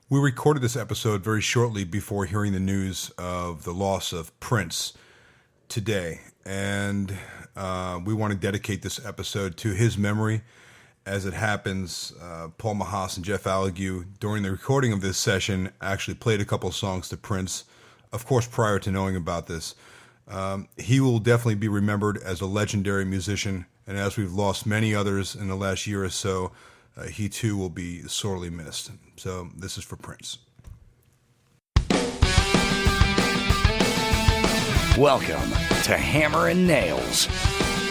We recorded this episode very shortly before hearing the news of the loss of Prince today. And we want to dedicate this episode to his memory. As it happens, Paul Mahos and Jeff Allegue, during the recording of this session, actually played a couple of songs to Prince, of course, prior to knowing about this. He will definitely be remembered as a legendary musician. And as we've lost many others in the last year or so, he too will be sorely missed. So this is for Prince. Welcome to Hammer and Nails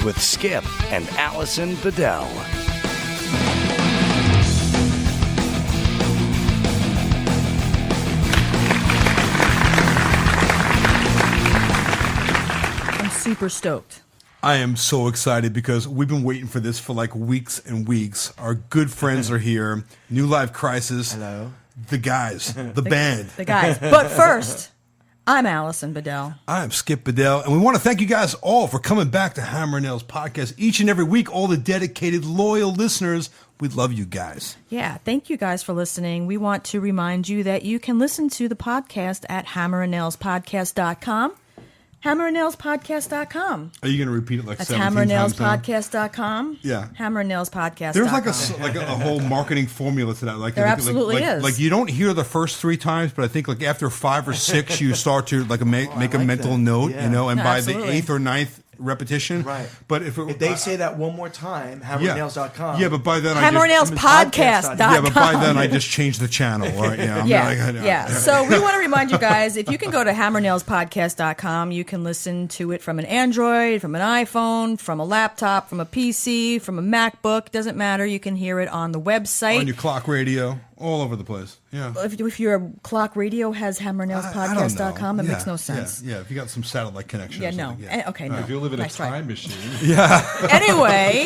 with Skip and Alison Bedell. I'm super stoked. I am so excited because we've been waiting for this for like weeks and weeks. Our good friends are here. New Life Crisis. Hello. The guys. The band. The guys. But first, I'm Alison Bedell. I'm Skip Bedell. And we want to thank you guys all for coming back to Hammer and Nails podcast each and every week. All the dedicated, loyal listeners. We love you guys. Yeah, thank you guys for listening. We want to remind you that you can listen to the podcast at hammerandnailspodcast.com. hammerandnailspodcast.com. Are you going to repeat it like That's 17 times now? hammerandnailspodcast.com. Yeah. hammerandnailspodcast.com. There's like a whole marketing formula to that. Like There absolutely is. Like you don't hear the first 3 times, but I think like after 5 or 6, you start to like make a mental that. note, Yeah. you know, and No, by absolutely. the 8th or 9th repetition. Right. But if they say that one more time, hammerandnails.com. Yeah, but by then hammerandnailspodcast.com. Yeah, but by then I just changed the channel, right? Yeah. Yeah. So we want to remind you guys, if you can go to hammerandnailspodcast.com, you can listen to it from an Android, from an iPhone, from a laptop, from a PC, from a MacBook. Doesn't matter. You can hear it on the website. On your clock radio, all over the place. Yeah. If your clock radio has hammerandnailspodcast.com, it makes no sense. Yeah, if you got some satellite connection. Yeah, or no. something, yeah. Okay, no. If you live in Nice a try. time machine. Anyway,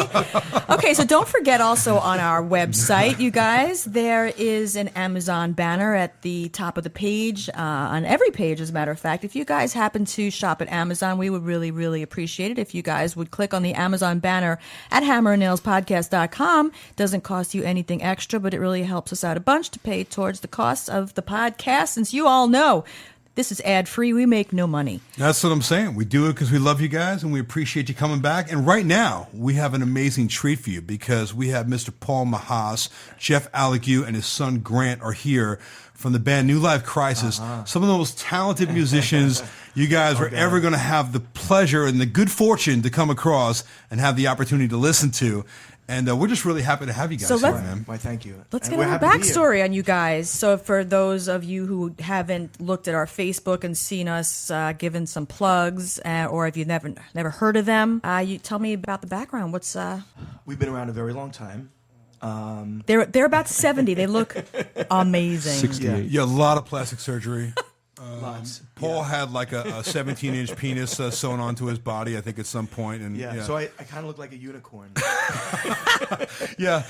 okay, so don't forget also on our website, you guys, there is an Amazon banner at the top of the page, on every page, as a matter of fact. If you guys happen to shop at Amazon, we would really, really appreciate it if you guys would click on the Amazon banner at hammerandnailspodcast.com. Doesn't cost you anything extra, but it really helps us out a bunch to pay towards the costs of the podcast, since you all know this is ad-free. We make no money. That's what I'm saying. We do it because we love you guys and we appreciate you coming back. And right now, we have an amazing treat for you because we have Mr. Paul Mahos, Jeff Allegue, and his son Grant are here from the band New Life Crisis. Some of the most talented musicians you guys are ever going to have the pleasure and the good fortune to come across and have the opportunity to listen to. And we're just really happy to have you guys here, man. Why, thank you. Let's And get we're a little happy to be here. backstory on you guys. So for those of you who haven't looked at our Facebook and seen us given some plugs, or if you've never heard of them, you tell me about the background. What's We've been around a very long time. they're about 70. They look amazing. 68. Yeah, a lot of plastic surgery. Lots. Paul had like a 17-inch penis sewn onto his body, I think, at some point. And Yeah, so I kind of look like a unicorn. yeah,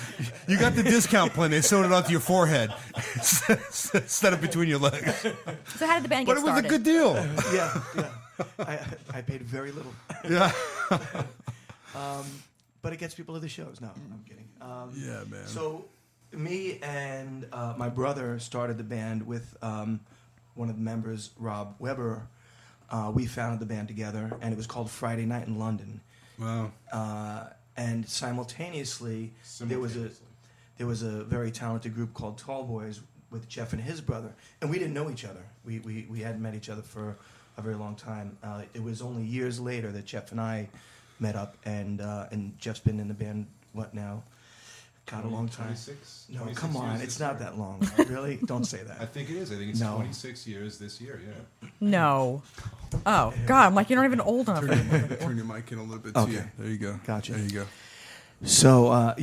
you got the discount plan. They sewed it onto your forehead instead of between your legs. So how did the band get But it was started? a good deal. yeah. I paid very little. Yeah. But it gets people to the shows. No, I'm kidding. Yeah, man. So me and my brother started the band with one of the members, Rob Weber. We founded the band together, and it was called Friday Night in London. Wow. And simultaneously, there was a very talented group called Tall Boys with Jeff and his brother, and we didn't know each other. We hadn't met each other for a very long time. It was only years later that Jeff and I met up, and Jeff's been in the band now? God, a long time. 26? No, 26 come on, years it's this not year. that long. Really? Don't say I that. think it is. I think it's No. 26 years this year, yeah. No. Oh, God. I'm like, you're not even old enough. Turn your mic in a little bit. Okay. Yeah, there you go. Gotcha. There you go. So,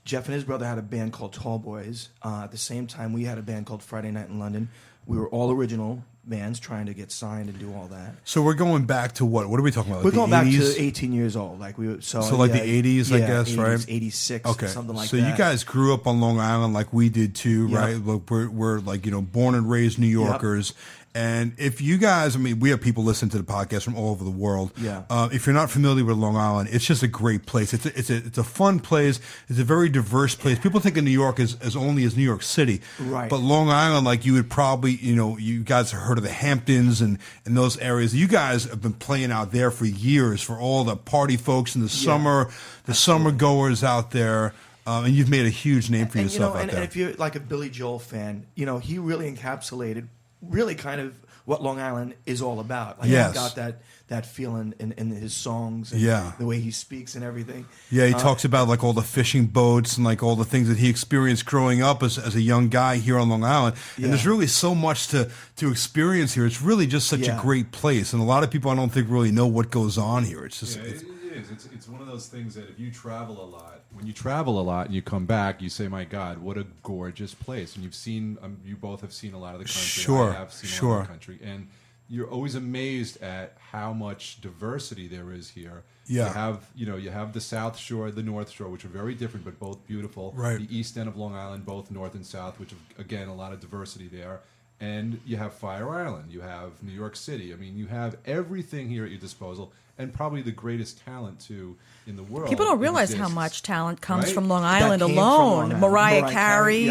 Jeff and his brother had a band called Tall Boys. At the same time, we had a band called Friday Night in London. We were all original bands trying to get signed and do all that. So we're going back to what? What are we talking about? Like We're the going back 80s? to 18 years old. Like we were, so like yeah, the 80s, I yeah, guess, 80s, right? 86, Okay. something like so that. you guys grew up on Long Island like we did too, Yeah. right? Like we're like, born and raised New Yorkers. And if you guys, I mean, we have people listen to the podcast from all over the world. Yeah. If you're not familiar with Long Island, it's just a great place. It's a fun place. It's a very diverse place. People think of New York as only as New York City. Right. But Long Island, like you would probably, you guys have heard of the Hamptons and those areas. You guys have been playing out there for years for all the party folks in the summer, the summer goers out there. And you've made a huge name for yourself out there. And if you're like a Billy Joel fan, he really encapsulated really kind of what Long Island is all about. Like, yes. He's got that feeling in his songs and the way he speaks and everything. Yeah, he talks about like all the fishing boats and like all the things that he experienced growing up as a young guy here on Long Island. And there's really so much to experience here. It's really just such a great place. And a lot of people I don't think really know what goes on here. It's just... it is. It's one of those things that if you travel a lot, when you travel a lot and you come back, you say, "My God, what a gorgeous place!" And you've seen, you both have seen a lot of the country. Sure, I have seen a lot of the country, and you're always amazed at how much diversity there is here. Yeah, you have the South Shore, the North Shore, which are very different but both beautiful. Right. The East End of Long Island, both North and South, which again a lot of diversity there. And you have Fire Island, you have New York City. I mean, you have everything here at your disposal, and probably the greatest talent too in the world. People don't realize exists. how much talent comes Right? from Long Island That came alone. from Long Island. Mariah Carey.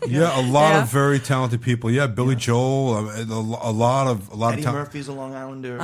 Yeah, a lot of very talented people. Yeah, Billy Joel, a lot of Eddie talent. Murphy's a Long Islander.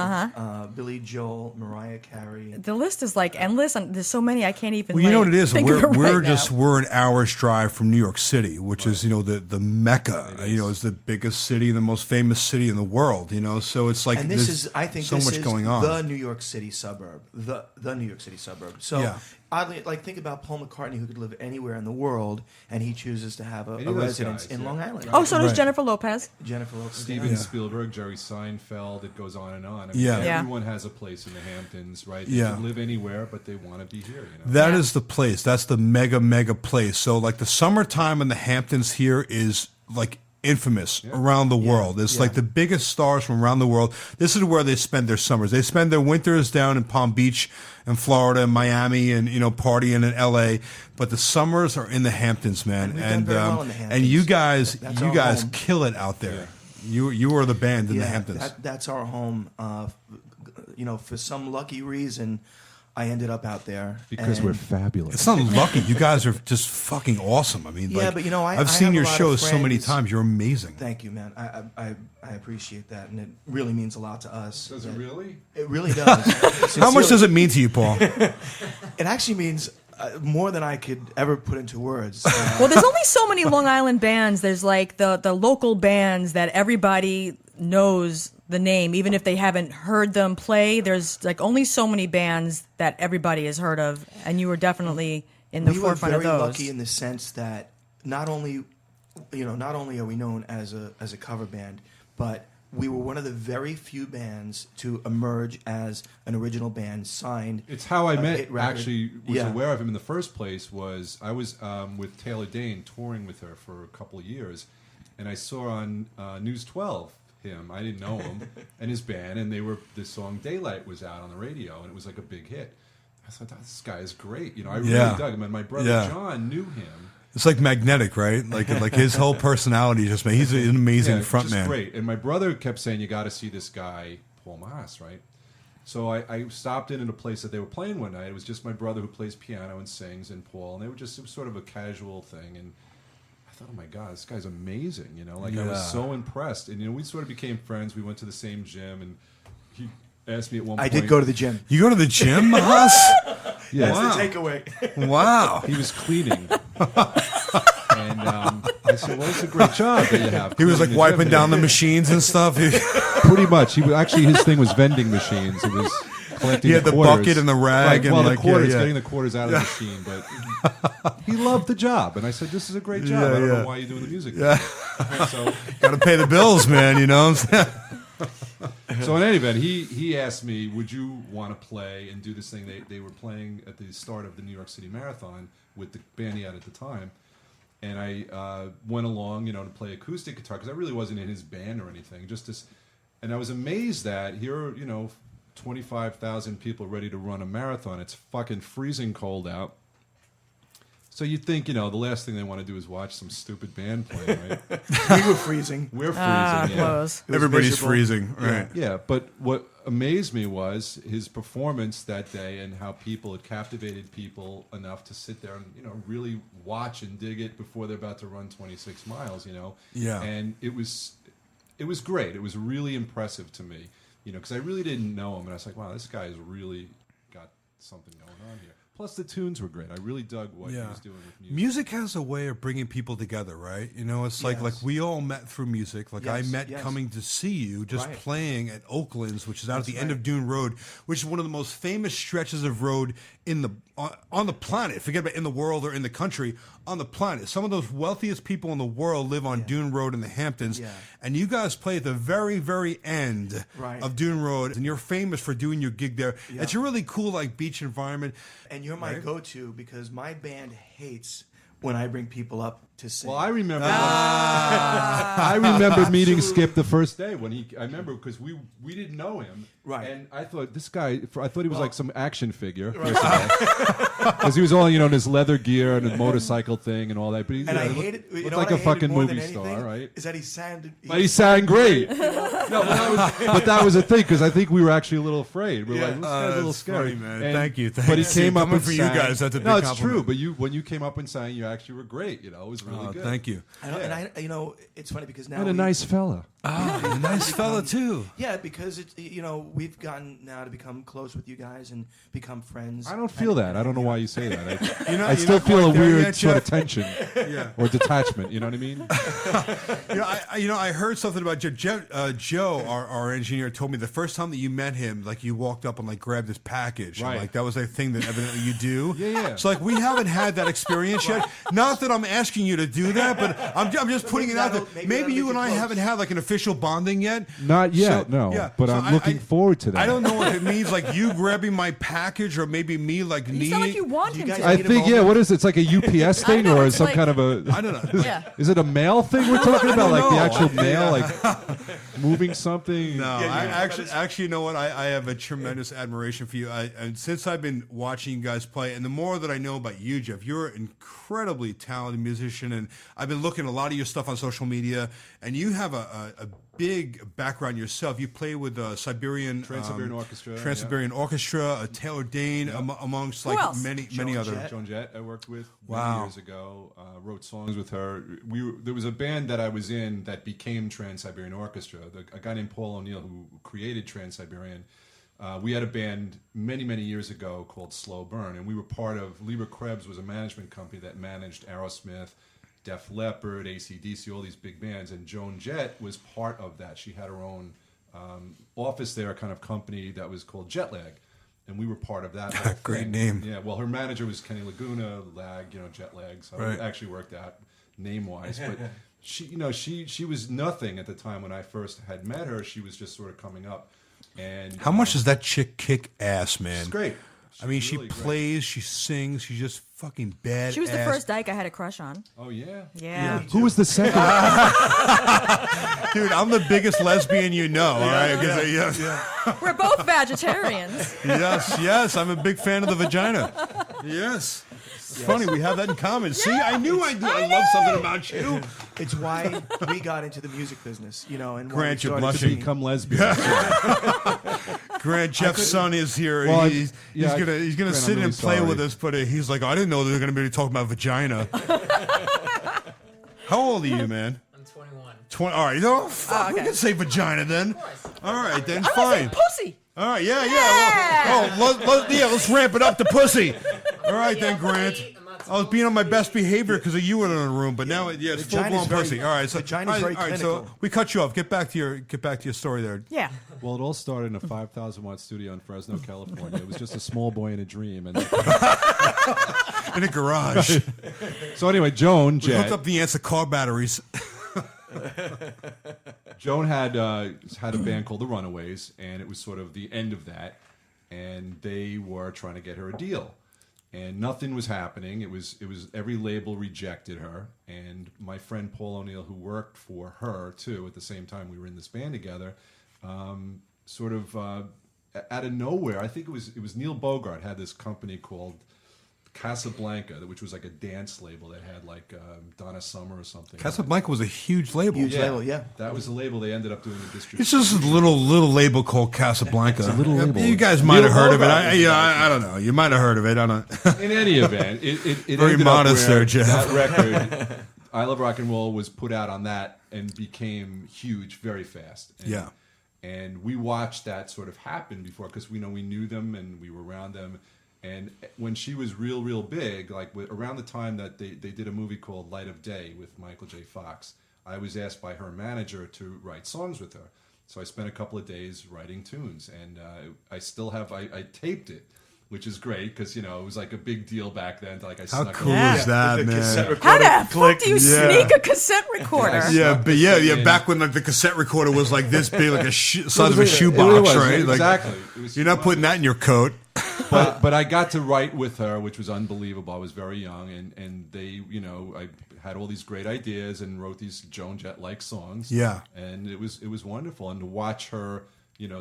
Billy Joel, Mariah Carey. The list is like endless, and there's so many I can't even. Well, you know what it is. Think of it We're right just now. we're an hour's drive from New York City, which is the mecca. Is the biggest city, the most famous city in the world. So it's like And this is, I think, so this much is going on. the New York City suburb. The New York City suburb. So oddly, like think about Paul McCartney, who could live anywhere in the world, and he chooses to have a those residence guys, in Long Island. Oh, so does Right. Jennifer Lopez. Jennifer Lopez. Steven Spielberg, Jerry Seinfeld, it goes on and on. I mean, Yeah. everyone has a place in the Hamptons, right? They Yeah. can live anywhere, but they want to be here. That is the place. That's the mega place. So like the summertime in the Hamptons here is like infamous around the world. It's like the biggest stars from around the world. This is where they spend their summers. They spend their winters down in Palm Beach and Florida and Miami and partying in LA, but the summers are in the Hamptons, man. We've done very well in the And Hamptons. you guys That's our home. kill it out there. You are the band in the Hamptons. That's our home. For some lucky reason, I ended up out there Because and we're fabulous. It's not lucky. You guys are just fucking awesome. I mean, Yeah, but I I've seen have a your lot of shows so many friends- times. You're amazing. Thank you, man. I appreciate that, and it really means a lot to us. Does it really? It really does. How much does it mean to you, Paul? It actually means more than I could ever put into words. Well, there's only so many Long Island bands. There's like the local bands that everybody knows the name, even if they haven't heard them play. There's like only so many bands that everybody has heard of, and you were definitely in the forefront of We were very those. lucky in the sense that not only are we known as a cover band, but we were one of the very few bands to emerge as an original band signed. It's how I a met. hit record. Actually, was Yeah. aware of him in the first place. Was I was with Taylor Dane touring with her for a couple of years, and I saw on News 12 him. I didn't know him and his band, and this song "Daylight" was out on the radio, and it was like a big hit. I thought this guy is great. I really dug him, and my brother John knew him. It's like magnetic, right? Like his whole personality just he's an amazing Just frontman. great. And my brother kept saying, "You got to see this guy, Paul Mahos," right? So I stopped in at a place that they were playing one night. It was just my brother who plays piano and sings, and Paul, and it was sort of a casual thing. And I thought, oh my God, this guy's amazing. I was so impressed. And we sort of became friends. We went to the same gym, and he asked me at one point. I did go to the gym. You go to the gym, Mahos? Yeah, That's the takeaway. Wow. he was cleaning. And I said, well, it's a great job that you have. He was like cleaning the wiping gym down the here. machines and stuff. He Pretty much. His thing was vending machines. It was collecting had the quarters. bucket and the rag Right, and well, like, the quarters, yeah. getting the quarters out of the machine. But he loved the job. And I said, this is a great job. I don't know why you're doing the music. Yeah. So, got to pay the bills, man, you know what I'm saying? so in any event, he asked me, would you want to play and do this thing? They were playing at the start of the New York City Marathon with the band he had at the time. And I went along, to play acoustic guitar because I really wasn't in his band or anything. And I was amazed that here, 25,000 people ready to run a marathon. It's fucking freezing cold out. So you'd think, the last thing they want to do is watch some stupid band play, right? We were freezing. We're freezing, yeah. Close. Everybody's miserable. freezing, right? Yeah, but what amazed me was his performance that day and how people had captivated people enough to sit there and, really watch and dig it before they're about to run 26 miles, Yeah. And it was great. It was really impressive to me, because I really didn't know him. And I was like, wow, this guy has really got something going on here. Plus, the tunes were great. I really dug what he was doing with music. Music has a way of bringing people together, right? It's like we all met through music. Like I met coming to see you, just playing at Oakland's, which is out at the end of Dune Road, which is one of the most famous stretches of road on the planet. Forget about in the world or in the country, on the planet. Some of those wealthiest people in the world live on Dune Road in the Hamptons, and you guys play at the very, very end of Dune Road, and you're famous for doing your gig there. Yeah. It's a really cool beach environment. And you're my go-to because my band hates when I bring people up to sing. Well, I remember. I remember meeting Skip the first day when I remember because we didn't know him, Right. And I thought this guy. I thought he was like some action figure, because he was all in his leather gear and his motorcycle thing and all that. But he I hated. looked like a fucking movie star, right? Is that he sang? But he sang great. No, but that was the thing because I think we were actually a little afraid. We were like, this guy's a little that's scary, funny, man. And- Thank you. But he came up Coming and for sang. you guys. That's a big no, it's compliment. true. But when you came up and sang, you actually were great. It was really good. Thank you. And I, it's funny because now And a nice fella. Oh, nice fella too. Yeah, because it's we've gotten now to become close with you guys and become friends. I don't feel that. I don't know why you say that. I You're still not feel a quite there weird yet, sort of Jeff? tension or detachment. You know what I mean? I heard something about Joe, our engineer, told me the first time that you met him, like you walked up and grabbed his package, and, Right. that was a thing that evidently you do. Yeah. So we haven't had that experience yet. Not that I'm asking you to do that, but I'm just putting it out there. Maybe you and I haven't had an official bonding yet. Not yet, So, no. yeah. But So I'm looking forward to that. I don't know if it means you grabbing my package or maybe me You needing. sound like you want him guys to. I need a think, moment? what is it? It's like a UPS thing know, or it's some like- kind of a... I don't know. Yeah. Is it a mail thing we're talking about? Like the know. actual mail? Moving something? No, Yeah, I yeah. actually, you know what? I have a tremendous admiration for you. And since I've been watching you guys play, and the more that I know about you, Jeff, you're an incredibly talented musician, and I've been looking at a lot of your stuff on social media, and you have a big background yourself. You play with Trans-Siberian Orchestra. Trans-Siberian Orchestra, Taylor Dane, amongst Who else? many Joan other. Jett. Joan Jett I worked with Wow. many years ago. Wrote songs with her. There was a band that I was in that became Trans-Siberian Orchestra. A guy named Paul O'Neill who created Trans-Siberian. We had a band many years ago called Slow Burn, and we were part of... Lieber Krebs was a management company that managed Aerosmith, Def Leppard, AC/DC, all these big bands, and Joan Jett was part of that. She had her own office there, a kind of company that was called Jet Lag, and we were part of that. whole Great thing. name. Yeah, well, her manager was Kenny Laguna, Lag, Jet Lag, so Right. it actually worked out name-wise. But she was nothing at the time when I first had met her. She was just sort of coming up. And How much does that chick kick ass, man? It's great. I mean, She's she really great. plays, she sings, she's just fucking bad. She was the first dyke I had a crush on. Oh yeah. Yeah. Who was the second? Dude, I'm the biggest lesbian you know, all right? 'Cause We're both vegetarians. yes, I'm a big fan of the vagina. Yes. It's funny, we have that in common. See, I knew I love something about you. It's why we got into the music business, and why Grant, we you're started blushing. singing. Become lesbian. Grant, Jeff's son is here. Well, he's yeah, gonna Grant, I'm sit really and play sorry. with us, but he's like, I didn't know they were gonna be talking about vagina. How old are you, man? I'm 21. 20. All right. Oh, fuck, we okay. can say vagina then. All right, then I was saying fine. pussy. All right, yeah. Let's ramp it up to pussy. All right, then, Grant. I was being on my best behavior because of you in the room, but now it's full Vagina's blown very- pussy. All right, so vagina's very all right, clinical. so we cut you off. Get back to your story there. Yeah. Well, it all started in a 5,000-watt studio in Fresno, California. It was just a small boy in a dream. And In a garage. so anyway, Joan We hooked Jett. up the ants to car batteries. Joan had a band called The Runaways, and it was sort of the end of that. And they were trying to get her a deal, and nothing was happening. It was every label rejected her. And my friend Paul O'Neill, who worked for her too, at the same time we were in this band together, sort of out of nowhere, I think it was Neil Bogart had this company called Casablanca, which was like a dance label that had like Donna Summer or something. Casablanca was a huge label. Huge label, yeah. That was the label they ended up doing the distribution. It's just a little label called Casablanca. It's a little label. You guys might have heard of it. I don't know. You might have heard of it. I don't. In any event, it Very ended modest up where there, Jeff. that record, I Love Rock and Roll, was put out on that and became huge very fast. And, Yeah. And we watched that sort of happen before because we knew them and we were around them. And when she was real big, like around the time that they did a movie called Light of Day with Michael J. Fox, I was asked by her manager to write songs with her. So I spent a couple of days writing tunes, and I still have I taped it, which is great because it was like a big deal back then. Like I How snuck cool it. is that, man? How the fuck do you sneak a cassette recorder? Yeah, but yeah. Back when like the cassette recorder was like this big, like a size of a shoebox, right? Like, Exactly. You're not putting that in your coat. But I got to write with her, which was unbelievable. I was very young, and they, I had all these great ideas and wrote these Joan Jett-like songs. Yeah. And it was wonderful, and to watch her,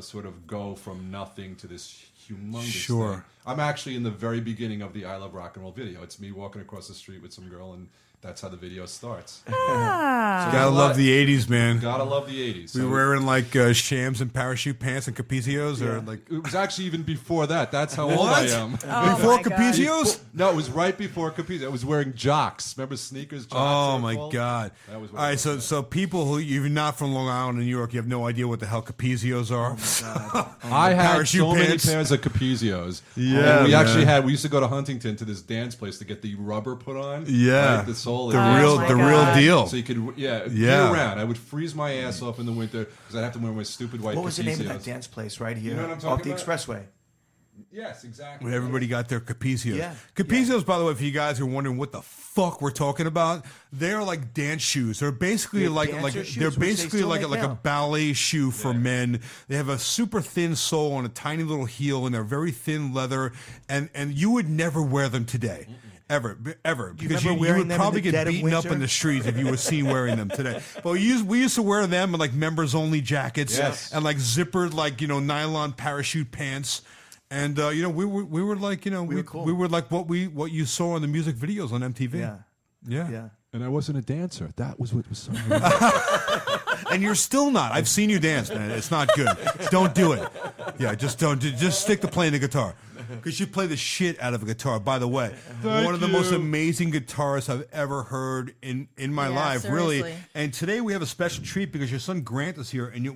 sort of go from nothing to this humongous thing. I'm actually in the very beginning of the I Love Rock and Roll video. It's me walking across the street with some girl, and that's how the video starts. Gotta love the 80s, man. Gotta love the 80s. We were wearing like shams and parachute pants and capizios, or like It was actually even before that. That's how old I am. before my God. capizios. No, it was right before Capizio. I was wearing jocks. Remember sneakers? Jocks, Oh they were my called? God! That was what All it right, was. so people who you're not from Long Island, New York, you have no idea what the hell capizios are. I had Parachute so pants. many pairs of Capizios. Yeah, And we man. actually had. We used to go to Huntington to this dance place to get the rubber put on. Yeah. right? The sole. The and- Oh my real God. deal. So you could, Yeah. year round. I would freeze my ass off in the winter because I'd have to wear my stupid white. What was the name of Capizios. that dance place right here You know what I'm off talking the about? expressway? Yes, exactly. Where everybody got their capizios. Yeah. Capizios, by the way, if you guys are wondering what the fuck we're talking about, they're like dance shoes. They're basically They're like dancer shoes, they're which they basically still like make like a now. ballet shoe for men. They have a super thin sole and a tiny little heel, and they're very thin leather. And you would never wear them today. Ever, because remember you wearing would them in probably the get dead of beaten up winter? in the streets if you were seen wearing them today. But we used to wear them in like members only jackets Yes. and like zippered like nylon parachute pants. And we were like we were cool. were like what you saw in the music videos on MTV. Yeah. And I wasn't a dancer. That was what was so. And you're still not. I've seen you dance, man. It's not good. Don't do it. Yeah, just don't. Just stick to playing the guitar. Because you play the shit out of a guitar. By the way, one of the most amazing guitarists I've ever heard in my life, really. seriously. And today we have a special treat because your son Grant is here, and you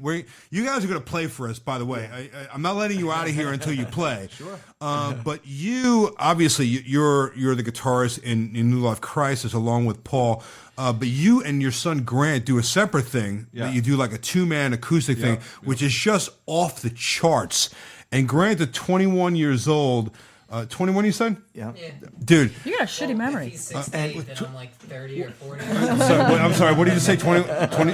guys are going to play for us. By the way, I'm not letting you out of here until you play. Sure. But you obviously you're the guitarist in New Life Crisis along with Paul. But you and your son Grant do a separate thing that you do like a 2-man acoustic thing, which is just off the charts. And Grant, at 21 years old, 21 you said? Yeah. Dude, You got a shitty memory. If he's 68, then I'm like 30 or 40. I'm sorry, what did you say? 20,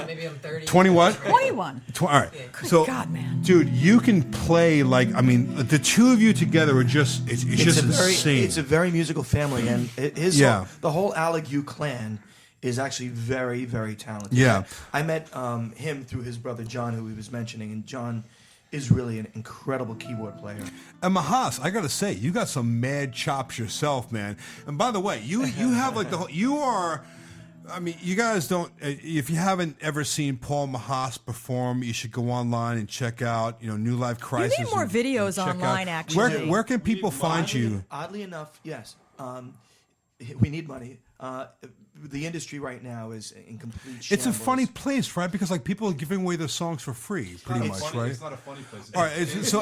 Maybe I'm 30. 20 what? 21. All right. So, God, man. dude, you can play like, I mean, the two of you together are just, it's just insane. It's a very musical family, and the whole Allegue clan is actually very, very talented. Yeah. I met him through his brother John, who he was mentioning, and John is really an incredible keyboard player. And Mahos, I gotta say, you got some mad chops yourself, man. And by the way, you have like the whole, you are. I mean, you guys don't. If you haven't ever seen Paul Mahos perform, you should go online and check out. New Life Crisis. need more and videos check online, out. actually. Where can people find you? Oddly enough, yes. We need money. The industry right now is in complete shambles. It's a funny place, right? Because like people are giving away their songs for free, pretty much, right? It's not a funny place. All right, so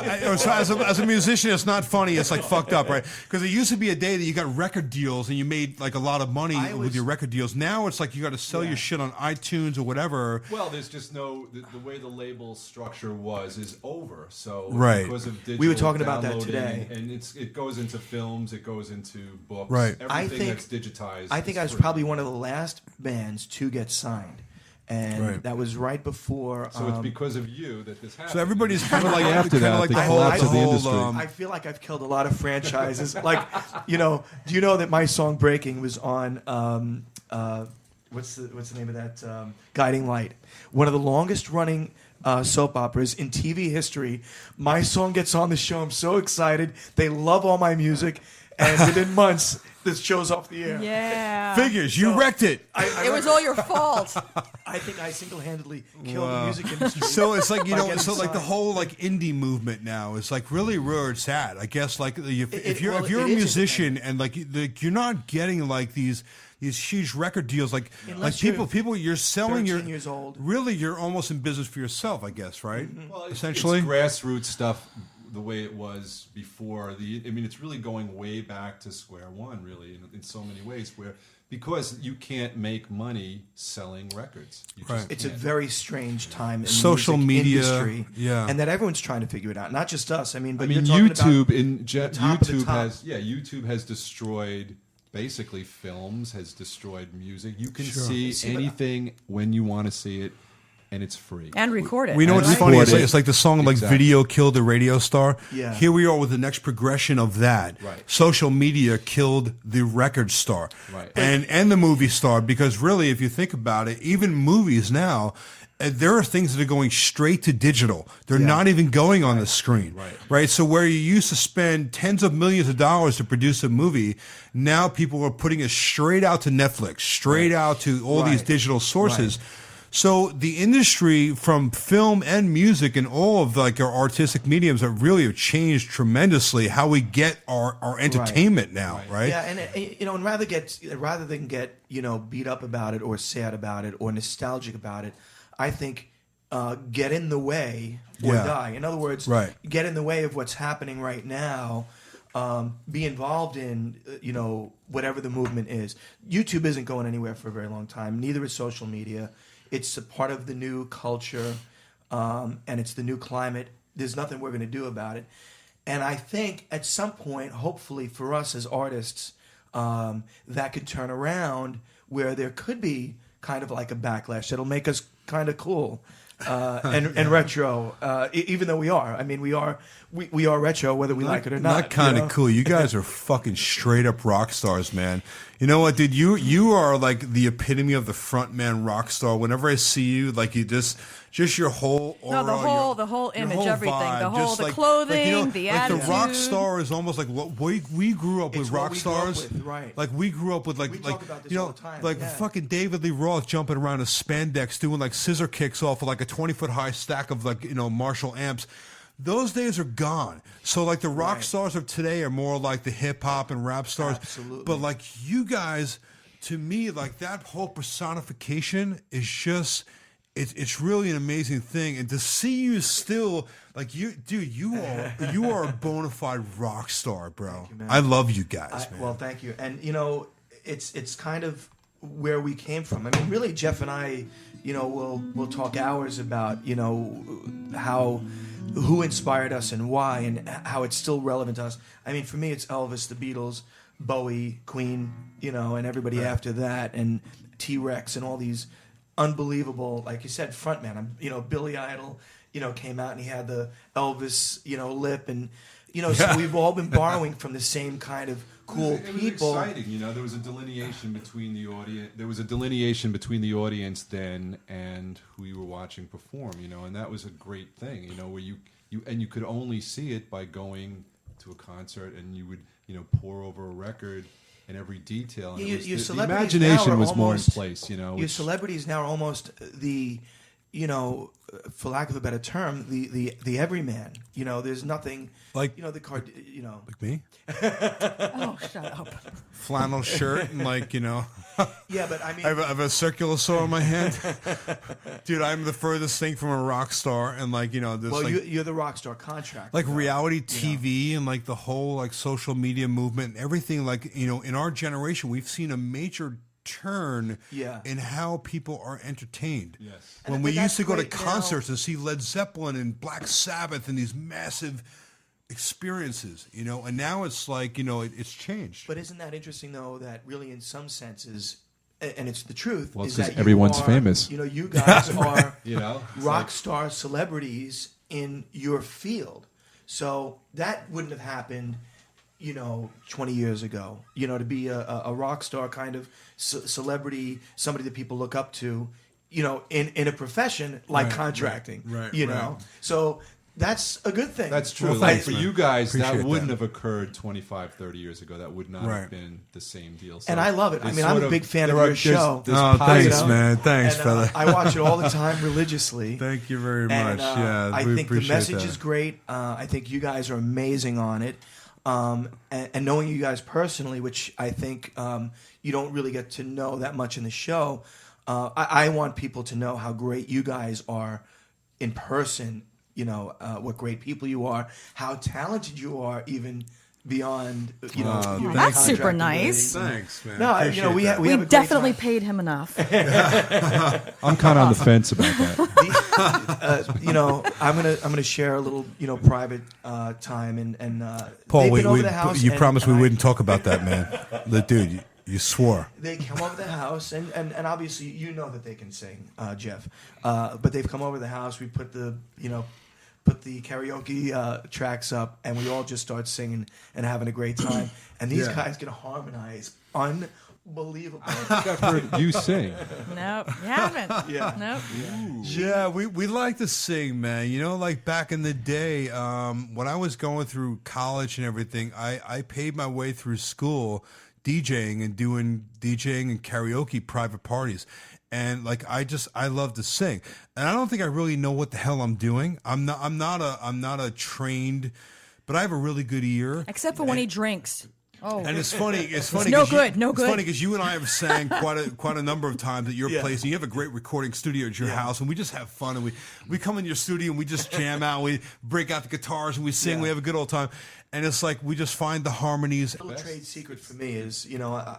as a musician, it's not funny. It's like fucked up, right? Because it used to be a day that you got record deals and you made like a lot of money with your record deals. Now it's like you got to sell your shit on iTunes or whatever. Well, there's just no the way the label structure is over. So Right. because of digital We were talking about that downloading, today. and it goes into films, it goes into books, Right. Everything that's digitized. I think I was probably one of the last bands to get signed, and that was right before. So it's because of you that this happened. So everybody's kind of like After that, like the the whole, collapse of the industry. I feel like I've killed a lot of franchises. Like, do you know that my song "Breaking" was on what's the name of that Guiding Light, one of the longest running soap operas in TV history. My song gets on the show. I'm so excited. They love all my music, and within months, this show's off the air. Yeah. Figures, you wrecked it. It was all your fault. I think I single-handedly killed the music industry. So it's like, you by know, getting so like the signed. whole like indie movement now is like really where it's at. I guess like if you're well, if you're a it is musician and like you're not getting like these huge record deals like Unless people you're selling 13 years old. Really, you're almost in business for yourself, I guess, right? Well, Essentially, it's grassroots stuff the way it was before. I mean, it's really going way back to square one, really, in so many ways. Because you can't make money selling records. You just It's a can't. very strange time in Social the music media, industry, yeah. and that everyone's trying to figure it out. Not just us. I mean, but I mean, you're talking YouTube about top of the YouTube top. YouTube has destroyed basically films, has destroyed music. You can Sure. see See, but- anything when you want to see it, and it's free. And record it. we know And what's funny. record it. It's like the song like Exactly. "Video Killed the Radio Star." Yeah. Here we are with the next progression of that. Right. Social media killed the record star, Right. and the movie star, because really, if you think about it, even movies now. There are things that are going straight to digital. They're not even going on the screen, right? So where you used to spend tens of millions of dollars to produce a movie, now people are putting it straight out to Netflix, straight out to all these Right. digital sources. So the industry from film and music and all of like our artistic mediums have really changed tremendously how we get our entertainment now, right? Yeah, and you know, and rather than get beat up about it or sad about it or nostalgic about it, I think get in the way or Yeah. die. In other words, Right. get in the way of what's happening right now. Be involved in whatever the movement is. YouTube isn't going anywhere for a very long time. Neither is social media. It's a part of the new culture, and it's the new climate. There's nothing we're going to do about it. And I think at some point, hopefully for us as artists, that could turn around where there could be kind of like a backlash that'll make us kind of cool and retro. Even though we are, I mean, we are retro whether we like it or not. Not kind of cool. You guys are fucking straight up rock stars, man. You know what, dude? You are like the epitome of the frontman rock star. Whenever I see you, like you just your whole aura, the whole your image, whole everything, vibe, the just the like- clothing, like, the like attitude. the rock star is almost like what we grew up with. It's what rock we grew up stars, with, right. Like we grew up with We talk about this all the time, like yeah. fucking David Lee Roth jumping around in spandex, doing like scissor kicks off of like a 20-foot high stack of like Marshall amps. Those days are gone. So like the rock Right. stars of today are more like the hip hop and rap stars. Absolutely. But like you guys, to me, like that whole personification is just it's really an amazing thing. And to see you still like you are a bona fide rock star, bro. you, man. I love you guys, man. Well, thank you. And it's kind of where we came from. I mean, really, Jeff and I, we'll talk hours about who inspired us and why, and how it's still relevant to us. I mean, for me, it's Elvis, the Beatles, Bowie, Queen, and everybody after that, and T-Rex, and all these unbelievable, like you said, frontman. Billy Idol, came out and he had the Elvis, lip, and so we've all been borrowing from the same kind of cool It was people. exciting, there was a delineation between the audience. There was a delineation between the audience then and who you were watching perform, and that was a great thing, where you could only see it by going to a concert, and you would pour over a record and every detail. And Your the celebrities imagination now are was more in almost- place, Your which- celebrities now are almost the, for lack of a better term, the everyman. There's nothing Like- the card. Like me, Oh, shut up. flannel shirt and like Yeah, but I mean, I have a circular saw in my hand. Dude, I'm the furthest thing from a rock star, and like this well, like you're the rock star contract. like reality TV and like the whole like social media movement and everything. Like in our generation, we've seen a major turn Yeah. in how people are entertained. Yes. When And we that's used to go to great now. concerts and see Led Zeppelin and Black Sabbath and these massive experiences, and now it's like it's changed. But isn't that interesting though? That really, in some senses, and it's the truth. Well, is it's 'cause that everyone's you are, famous. You guys are it's rock like- star celebrities in your field. So that wouldn't have happened, 20 years ago. To be a rock star kind of celebrity, somebody that people look up to, in a profession like Right, contracting. right, you right. know. So that's a good thing. That's true. Well, Like thanks, for man. you guys, that Appreciate wouldn't that. have occurred 25, 30 years ago. That would not Right. have been the same deal. So And I love it. I it's mean, I'm sort a big fan of there your show. there's Oh, positive- thanks, man. Thanks, And, fella. I watch it all the time religiously. Thank you very And, much. Yeah, I we think the appreciate message that. is great. I think you guys are amazing on it. And knowing you guys personally, which I think you don't really get to know that much in the show, I want people to know how great you guys are in person. You know, what great people you are, how talented you are, even beyond, you know, your That's super contract nice. abilities. Thanks, man. No, you know, we Appreciate have We a great definitely time. paid him enough. I'm kind of on the fence about that. You know, I'm gonna share a little, you know, private time and Paul, they've been over the house. you and promised we I- wouldn't talk about that, man. Dude, you swore. They come over the house, and obviously you know that they can sing, Jeff. But they've come over the house. We put the karaoke tracks up, and we all just start singing and having a great time. And these Yeah. guys can harmonize unbelievable. I've heard you sing. Nope, you haven't. Yeah. Nope. Yeah, we like to sing, man. You know, like back in the day, when I was going through college and everything, I paid my way through school DJing and doing DJing and karaoke private parties. And like I love to sing. And I don't think I really know what the hell I'm doing. I'm not a trained, but I have a really good ear. Except for when he drinks. Oh, And it's funny. It's funny. no 'cause good, no It's good. funny because you and I have sang quite a number of times at your Yeah. place, and you have a great recording studio at your house, and we just have fun, and we come in your studio and we just jam out, we break out the guitars and we sing, we have a good old time, and it's like we just find the harmonies. A little trade secret for me is, you know,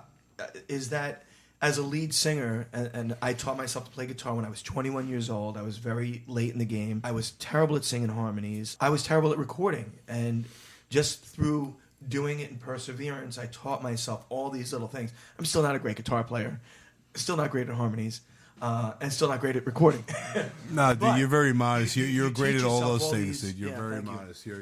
is that as a lead singer, and I taught myself to play guitar when I was 21 years old. I was very late in the game. I was terrible at singing harmonies. I was terrible at recording, and just through doing it in perseverance, I taught myself all these little things. I'm still not a great guitar player, still not great at harmonies, and still not great at recording. No, dude, But you're very modest. You're you great teach at all yourself those all things, these- dude. You're yeah, very thank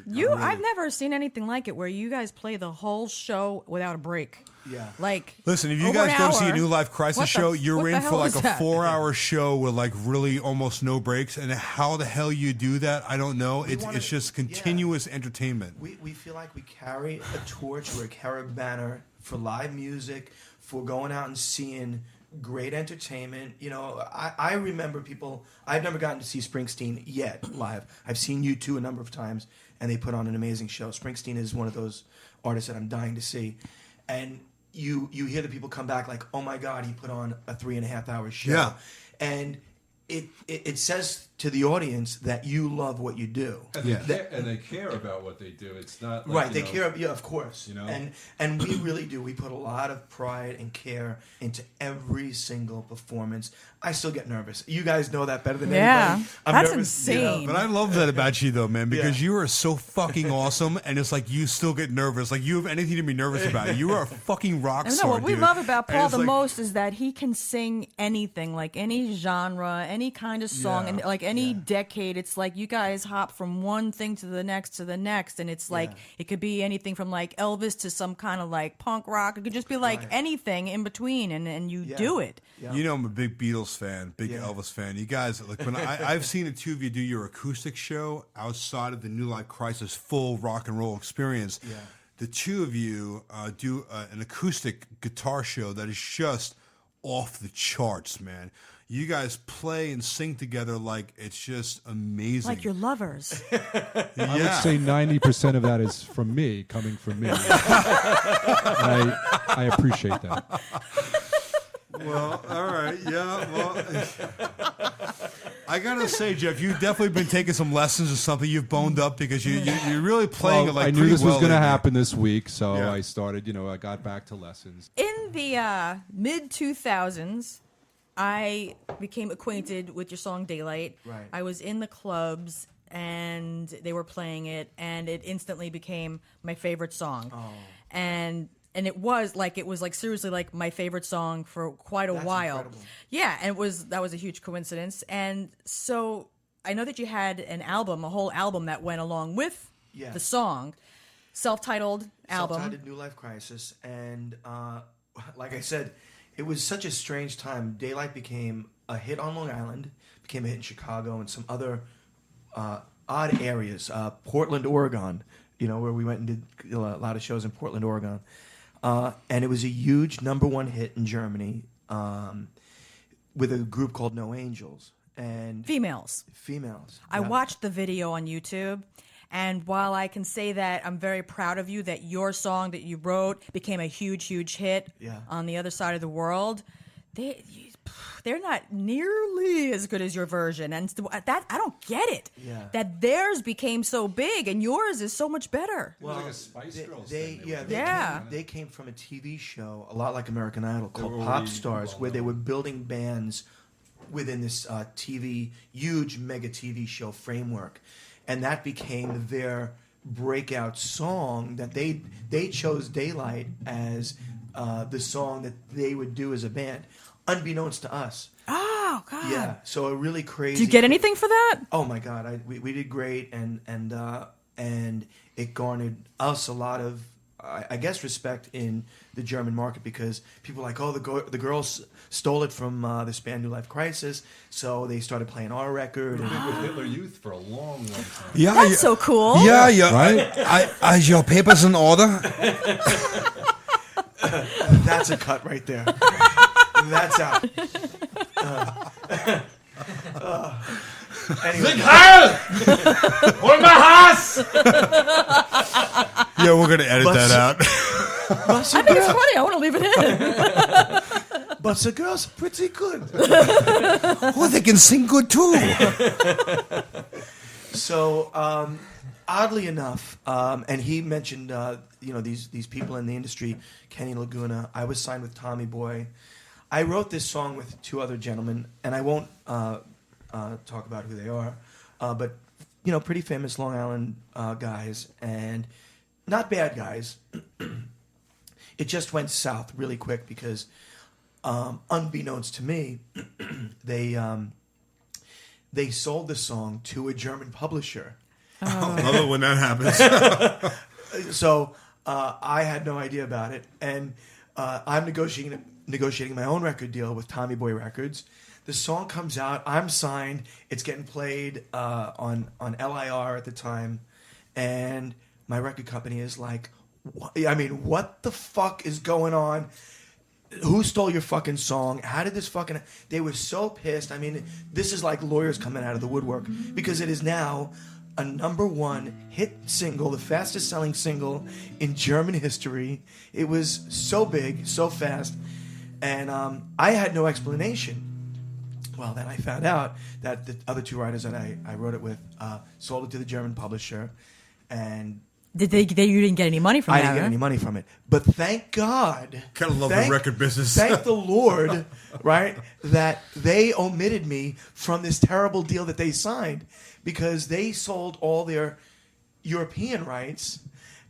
you. modest. I've never seen anything like it where you guys play the whole show without a break. Yeah. Like, Listen, if you over guys an go to see a hour. New Life Crisis What the- show, what you're the in for hell like is a that? 4-hour show with like really almost no breaks. And how the hell you do that, I don't know. It's just continuous entertainment. We feel like we carry a torch or carry a banner for live music, for going out and seeing great entertainment. You know, I remember people. I've never gotten to see Springsteen yet live. I've seen U2 a number of times, and they put on an amazing show. Springsteen is one of those artists that I'm dying to see. And you hear the people come back like, oh my God, he put on a 3.5-hour show. Yeah. And it says to the audience that you love what you do. And they care about what they do. It's not like, Right, you they know, care. Yeah, of course. You know? And we really do. We put a lot of pride and care into every single performance. I still get nervous. You guys know that better than Yeah, anybody. I'm that's nervous, you know. insane. But I love that about you, though, man, because Yeah. you are so fucking awesome, and it's like you still get nervous. Like you have anything to be nervous about. You are a fucking rock I star. know what we dude. love about And Paul it's the like- most is that he can sing anything, like any genre, any kind of song, Yeah. and like any decade. It's like you guys hop from one thing to the next, and it's like it could be anything from like Elvis to some kind of like punk rock. It could just be like anything in between, and you do it. Yeah. You know, I'm a big Beatles fan, big Yeah. Elvis fan. You guys, like when I've seen the two of you do your acoustic show outside of the New Life Crisis full rock and roll experience. Yeah. The two of you do an acoustic guitar show that is just off the charts, man. You guys play and sing together like it's just amazing. Like you're lovers. I would say 90% of that is from me, coming from me. And I appreciate that. Well, all right, yeah. Well, I gotta say, Jeff, you've definitely been taking some lessons or something. You've boned up because you're really playing it like I knew pretty this was well going to lately. happen this week, so Yeah. I started, I got back to lessons. In the mid 2000s, I became acquainted with your song Daylight. Right. I was in the clubs and they were playing it, and it instantly became my favorite song. Oh. And it was like seriously like my favorite song for quite a That's while. incredible. Yeah, and that was a huge coincidence. And so I know that you had a whole album that went along with Yeah. the song, self-titled album. Self-titled New Life Crisis, and like I said, it was such a strange time. Daylight became a hit on Long Island, became a hit in Chicago, and some other odd areas. Portland, Oregon, where we went and did a lot of shows in Portland, Oregon. And it was a huge #1 hit in Germany with a group called No Angels. And Females. I watched the video on YouTube, and while I can say that I'm very proud of you that your song that you wrote became a huge, huge hit on the other side of the world, they're not nearly as good as your version, and that I don't get it. Yeah. That theirs became so big and yours is so much better. It was like a Spice Girls thing. They came from a TV show, a lot like American Idol, called Pop Stars, where they were building bands within this huge mega TV show framework, and that became their breakout song. That they chose Daylight as the song that they would do as a band, unbeknownst to us. Oh God! Yeah, so a really crazy. Did you get anything for that? Oh my God, we did great, and it garnered us a lot of, I guess, respect in the German market, because people were like, oh, the girls stole it from this band New Life Crisis, so they started playing our record. We've been with Hitler Youth for a long, long time. Yeah, That's so cool. Yeah, yeah. Right? Is your papers in order? That's a cut right there. That's out. Anyway. Hol my Hass! Yeah, we're gonna edit that out. I think it's funny. I want to leave it in. But the girls are pretty good. Oh, they can sing good too. So, oddly enough, and he mentioned, these people in the industry, Kenny Laguna. I was signed with Tommy Boy. I wrote this song with 2 other gentlemen, and I won't talk about who they are, but pretty famous Long Island guys, and not bad guys. It just went south really quick because, unbeknownst to me, they sold the song to a German publisher. I love it when that happens. So I had no idea about it, and I'm negotiating my own record deal with Tommy Boy Records. The song comes out. I'm signed. It's getting played on LIR at the time, and my record company is like, what the fuck is going on? Who stole your fucking song? How did this fucking... They were so pissed. This is like lawyers coming out of the woodwork, because it is now a #1 hit single, the fastest selling single in German history. It was so big, so fast, and I had no explanation. Well, then I found out that the other 2 writers that I wrote it with sold it to the German publisher, and you didn't get any money from that? I didn't get any money from it. But thank God. Kind of love the record business. Thank the Lord, right, that they omitted me from this terrible deal that they signed, because they sold all their European rights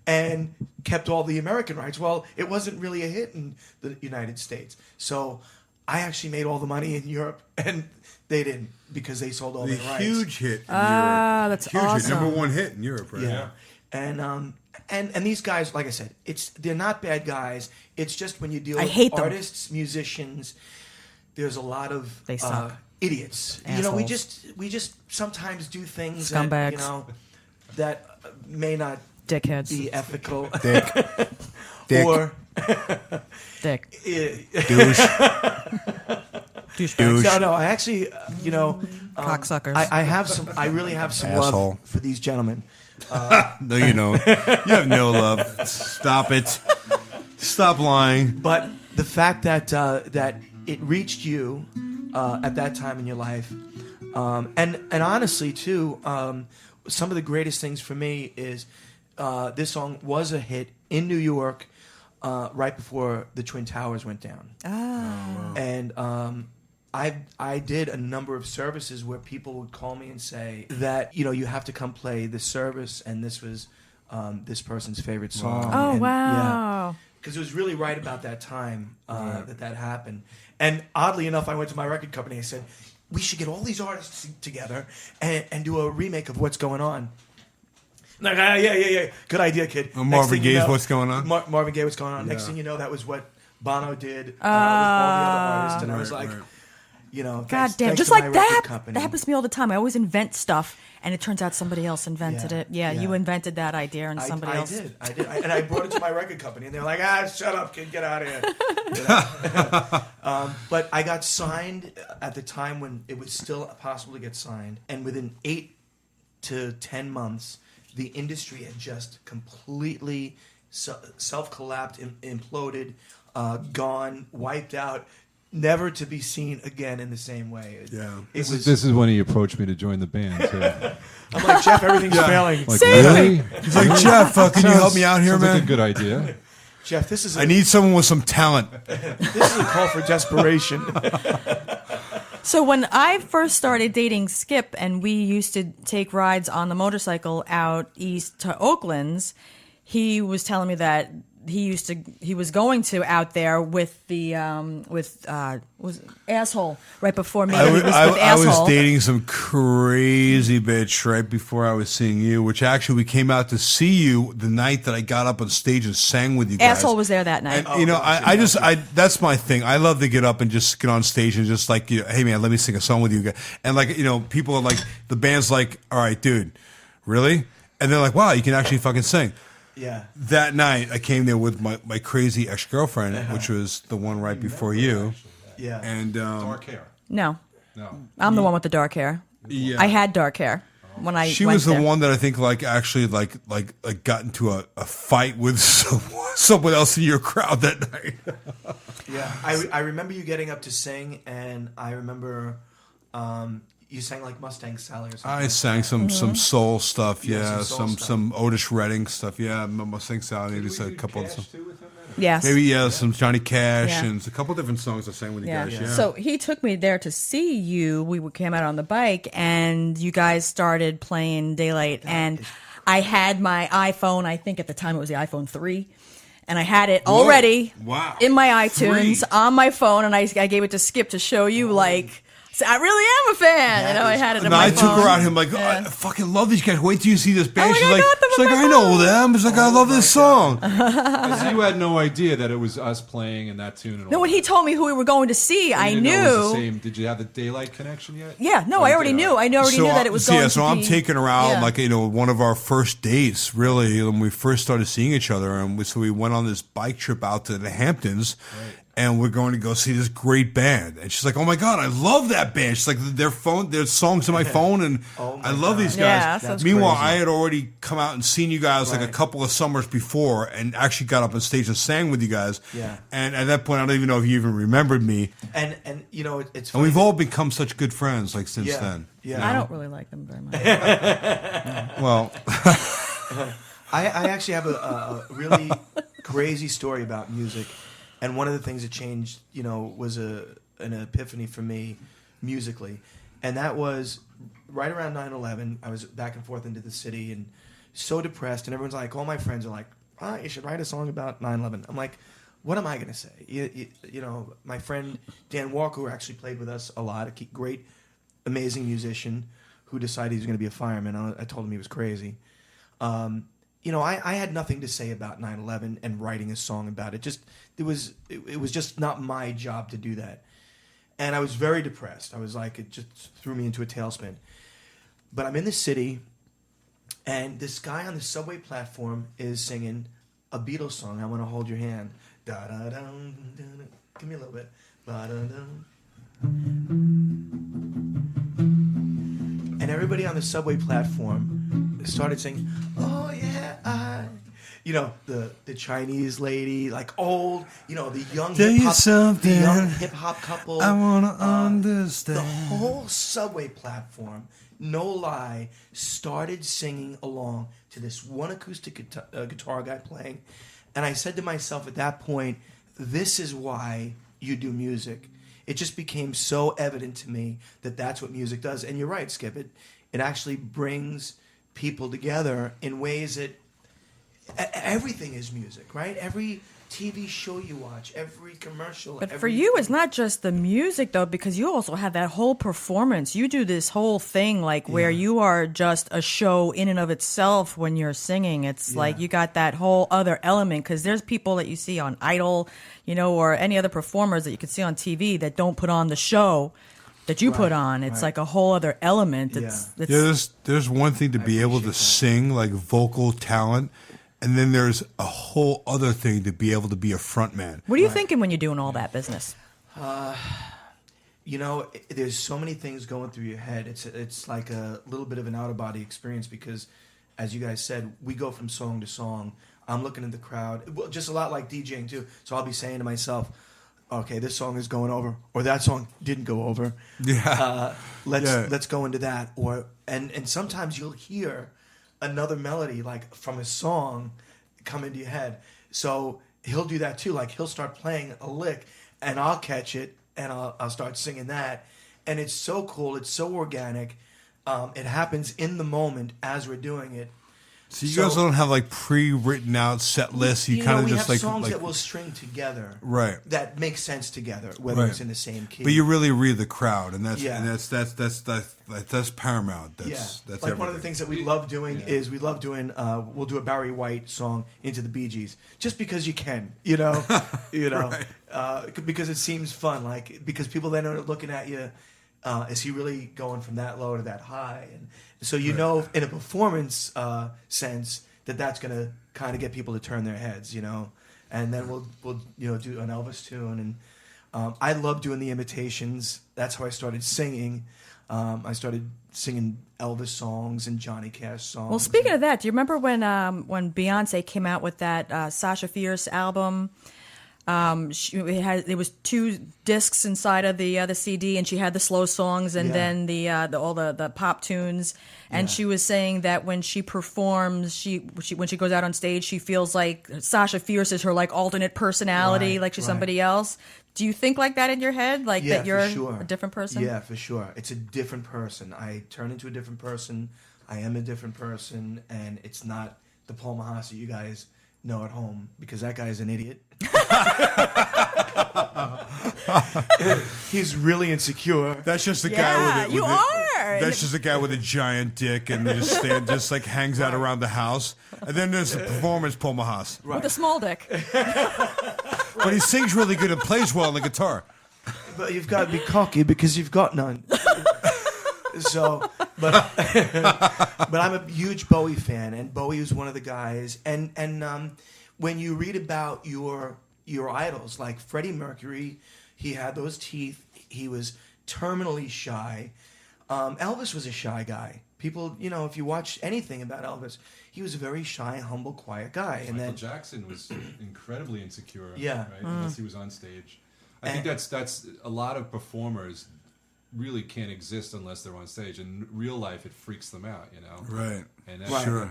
and kept all the American rights. Well, it wasn't really a hit in the United States. So I actually made all the money in Europe, and they didn't, because they sold all their rights. Huge hit in Europe. That's huge awesome. Hit, #1 hit in Europe, right? Yeah. And these guys, like I said, they're not bad guys. It's just when you deal with artists, musicians, there's a lot of they suck. Idiots. Assholes. We just sometimes do things Scumbags. that may not Dickheads. be ethical. Dick. Or Dick. Douche. Douchebags. No, I actually, Cocksuckers. I really have some Asshole. love for these gentlemen. No, you don't. You have no love. Stop it. Stop lying. But the fact that it reached you at that time in your life, and honestly too, some of the greatest things for me is this song was a hit in New York right before the Twin Towers went down. Ah. And I did a number of services where people would call me and say that, you have to come play this service, and this was this person's favorite song. Oh, and, wow. Yeah, because it was really right about that time that happened. And oddly enough, I went to my record company and said, we should get all these artists together and do a remake of What's Going On. Like, yeah. Good idea, kid. Marvin Gaye's What's Going On? Marvin Gaye, What's Going On. Yeah. Next thing you know, that was what Bono did with all the other artists. And I was like... God thanks damn, just to my like record that. company. That happens to me all the time. I always invent stuff, and it turns out somebody else invented Yeah, it. Yeah, yeah. you invented that idea, and somebody else. I did. And I brought it to my record company, and they were like, shut up, kid, get out of here. But I got signed at the time when it was still possible to get signed, and within 8 to 10 months, the industry had just completely self-collapsed, imploded, gone, wiped out, never to be seen again in the same way. This is when he approached me to join the band, too. I'm like, Jeff, everything's failing. Like, really? He's like, Jeff, can you help me out here, sounds man? like a good idea. Jeff, this is I need someone with some talent. this is a call for desperation. So when I first started dating Skip, and we used to take rides on the motorcycle out east to Oakland's, he was telling me that he was going to out there with the was Asshole right before me. I with was Asshole. dating some crazy bitch right before I was seeing you, which actually we came out to see you the night that I got up on stage and sang with you guys. Asshole was there that night. And, that's my thing. I love to get up and just get on stage and just like, hey man, let me sing a song with you. And like, people are like, the band's like, all right, dude, really? And they're like, wow, you can actually fucking sing. Yeah. That night, I came there with my crazy ex-girlfriend, which was the one right before you. Yeah. And Dark hair. No, No. I'm the one with the dark hair. yeah. I had dark hair when I. She went was the there. one that I think actually got into a fight with someone else in your crowd that night. Yeah. I remember you getting up to sing, and I remember you sang like Mustang Sally or something. I sang some soul stuff, Yeah, some soul some Otis Redding stuff, yeah. Mustang Sally, maybe a couple of some. Yes. Maybe some Johnny Cash Yeah. and a couple different songs I sang with you guys. Yeah. So he took me there to see you. We came out on the bike, and you guys started playing Daylight. And I had my iPhone. I think at the time it was the iPhone 3. And I had it already in my iTunes 3. on my phone. And I gave it to Skip to show you, like, so I really am a fan. I had it in And my I phone. took her out. I'm like, I fucking love these guys. Wait till you see this band. Oh, She's I like, got them on my I know them. It's like, I love this song. So you had no idea that it was us playing in that tune. And No, all when that. he told me who we were going to see, You I didn't know it was the knew. same. Did you have the Daylight connection yet? Yeah, no, Oh, I you already did, knew. all right. I already knew that it was going to so be. I'm taking her out, Yeah. like, one of our first dates, really, when we first started seeing each other. And so we went on this bike trip out to the Hamptons. Right. And we're going to go see this great band. And she's like, oh my God, I love that band. She's like, their songs in my phone, and I love these guys. Yeah, that's Meanwhile, crazy. I had already come out and seen you guys like a couple of summers before and actually got up on stage and sang with you guys. Yeah. And at that point, I don't even know if you even remembered me. And it's And funny. we've all become such good friends since then. Yeah. I don't really like them very much. Well, I actually have a really crazy story about music, and one of the things that changed, was an epiphany for me musically, and that was right around 9/11. I was back and forth into the city and so depressed, and everyone's like, all my friends are like, you should write a song about 9/11. I'm like, what am I going to say? My friend Dan Walker, who actually played with us a lot, a great, amazing musician who decided he was going to be a fireman. I told him he was crazy. I had nothing to say about 9/11 and writing a song about it. It was just not my job to do that. And I was very depressed. I was like, it just threw me into a tailspin. But I'm in the city, and this guy on the subway platform is singing a Beatles song, I Want to Hold Your Hand. Da-da-dum, da-da. Give me a little bit. Ba-da-dum. And everybody on the subway platform started saying, oh yeah, the Chinese lady, like old, the young hip hop couple. I want to understand. The whole subway platform, no lie, started singing along to this one acoustic guitar guy playing. And I said to myself at that point, this is why you do music. It just became so evident to me that that's what music does. And you're right, Skip. It actually brings people together in ways that everything is music, right? Every TV show you watch, every commercial. But for you, it's not just the music, though, because you also have that whole performance. You do this whole thing, where you are just a show in and of itself when you're singing. It's like you got that whole other element, because there's people that you see on Idol, or any other performers that you can see on TV that don't put on the show that you put on. It's like a whole other element. There's one thing to be able to sing, like vocal talent, and then there's a whole other thing to be able to be a front man. What are you thinking when you're doing all that business? You know, there's so many things going through your head. It's like a little bit of an out-of-body experience because, as you guys said, we go from song to song. I'm looking at the crowd, well, just a lot like DJing too. So I'll be saying to myself, okay, this song is going over, or that song didn't go over. Yeah. Let's go into that. And sometimes you'll hear another melody like from a song come into your head. So he'll do that too. Like he'll start playing a lick, and I'll catch it, and I'll start singing that. And it's so cool. It's so organic. It happens in the moment as we're doing it. So you guys don't have like pre-written out set lists. You kind of just we have songs that we'll string together, right? That make sense together, whether it's in the same key. But you really read the crowd, and that's paramount. That's like everything. one of the things that we love doing is we'll do a Barry White song into the Bee Gees just because you can, right. Because it seems fun, like because people then are looking at you. Is he really going from that low to that high? And so in a performance sense that's going to kind of get people to turn their heads, And then we'll do an Elvis tune, and I love doing the imitations. That's how I started singing. I started singing Elvis songs and Johnny Cash songs. Well, speaking of that, do you remember when Beyonce came out with that Sasha Fierce album? There was 2 discs inside of the CD, and she had the slow songs and then all the pop tunes. And she was saying that when she performs, when she goes out on stage, she feels like Sasha Fierce is her like alternate personality, like she's somebody else. Do you think like that in your head, like that you're a different person? Yeah, for sure. It's a different person. I turn into a different person. I am a different person, and it's not the Paul Mahos that you guys know at home, because that guy's an idiot. He's really insecure. That's just a guy with are. That's just a guy with a giant dick and just like hangs out around the house. And then there's the performance Paul Mahos. With a small dick. But he sings really good and plays well on the guitar. But you've got to be cocky because you've got none. But I'm a huge Bowie fan, and Bowie was one of the guys. And when you read about your idols, like Freddie Mercury, he had those teeth. He was terminally shy. Elvis was a shy guy. People, if you watch anything about Elvis, he was a very shy, humble, quiet guy. And Michael Jackson was incredibly insecure. Yeah, right? Unless he was on stage. I think that's a lot of performers really can't exist unless they're on stage. In real life, it freaks them out, Right. And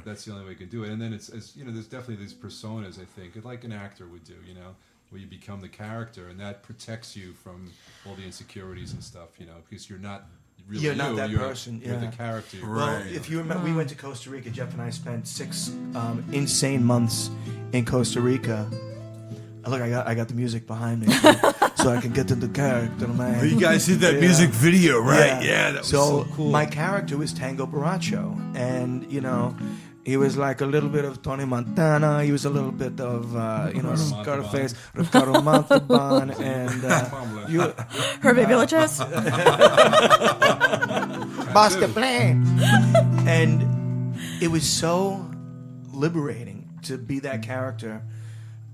that's the only way you can do it. And then it's there's definitely these personas, I think, like an actor would do, where you become the character, and that protects you from all the insecurities and stuff, because you're not really you're not that person. You're the character. Well, if you remember, we went to Costa Rica. Jeff and I spent 6 insane months in Costa Rica. Look, I got the music behind me, so I can get to the character, man. You guys did that music video, right? Yeah, that was so cool. My character was Tango Borracho, and he was like a little bit of Tony Montana. He was a little bit of Scarface, Ricardo Montalban, and Hervé Villagers, Basta Plan. And it was so liberating to be that character,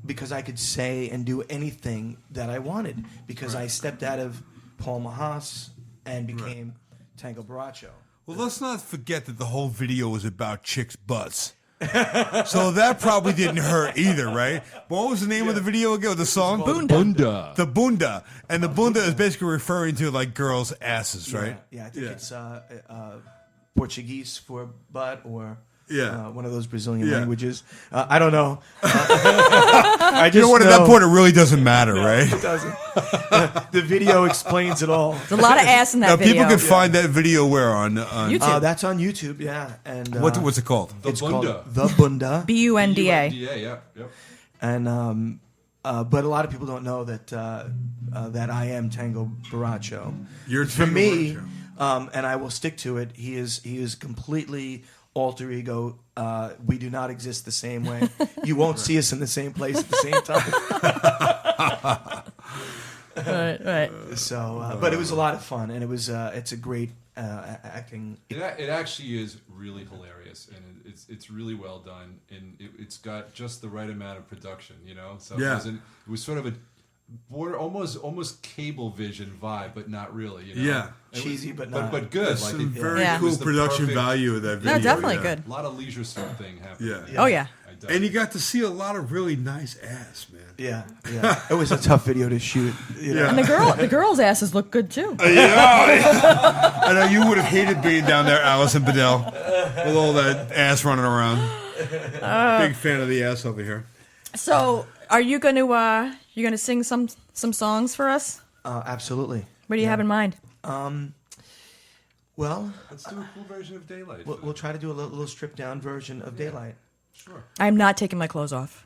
because I could say and do anything that I wanted, because I stepped out of Paul Mahos and became Tango Borracho. Well, let's not forget that the whole video was about chicks' butts. So that probably didn't hurt either, right? But what was the name of the video again? The song? Bunda. The Bunda. And the Bunda is basically referring to like girls' asses, right? Yeah, I think it's Portuguese for butt, or one of those Brazilian languages. I don't know. I just at that point it really doesn't matter, right? It doesn't. The video explains it all. There's a lot of ass in that now, video. People can find that video where on YouTube. That's on YouTube, yeah. And what's it called? It's called The Bunda. Bunda. Yep. And but a lot of people don't know that that I am Tango Borracho. You're for Tango me, Borracho. And I will stick to it. He is completely alter ego. We do not exist the same way. You won't see us in the same place at the same time. Right. So, but it was a lot of fun, and it's a great acting. It actually is really hilarious, and it's really well done, and it's got just the right amount of production, So it was sort of a border almost Cablevision vibe, but not really, Yeah, cheesy, but good. That's Like some very cool production value of that video. No, definitely good. A lot of leisure suit thing happening. Yeah. Oh yeah. And you got to see a lot of really nice ass, man. Yeah. It was a tough video to shoot. Yeah. And the girls' asses look good too. I know you would have hated being down there, Alison Bedell, with all that ass running around. Big fan of the ass over here. So, are you going to sing some songs for us? Absolutely. What do you have in mind? Well, let's do a cool version of Daylight. We'll try to do a little stripped down version of Daylight. Sure. I'm not taking my clothes off.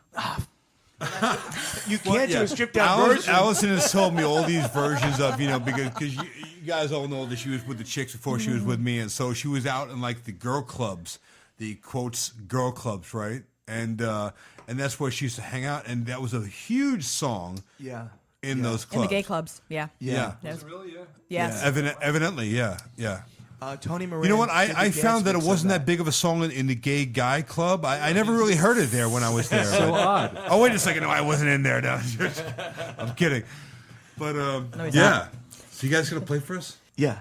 You can't do a stripped down version. Allison has told me all these versions of, because you guys all know that she was with the chicks before she was with me, and so she was out in like the girl clubs, the quotes girl clubs, right? And that's where she used to hang out, and that was a huge song. Yeah. In those clubs. In the gay clubs, yeah. Yeah. Was it really? Yeah. Yes. Evidently, yeah. Tony Moran. You know what? I found that it wasn't that big of a song in the gay guy club. I never really heard it there when I was there. So odd. Oh, wait a second. No, I wasn't in there. No. I'm kidding. But, he's yeah. not. So you guys going to play for us? Yeah.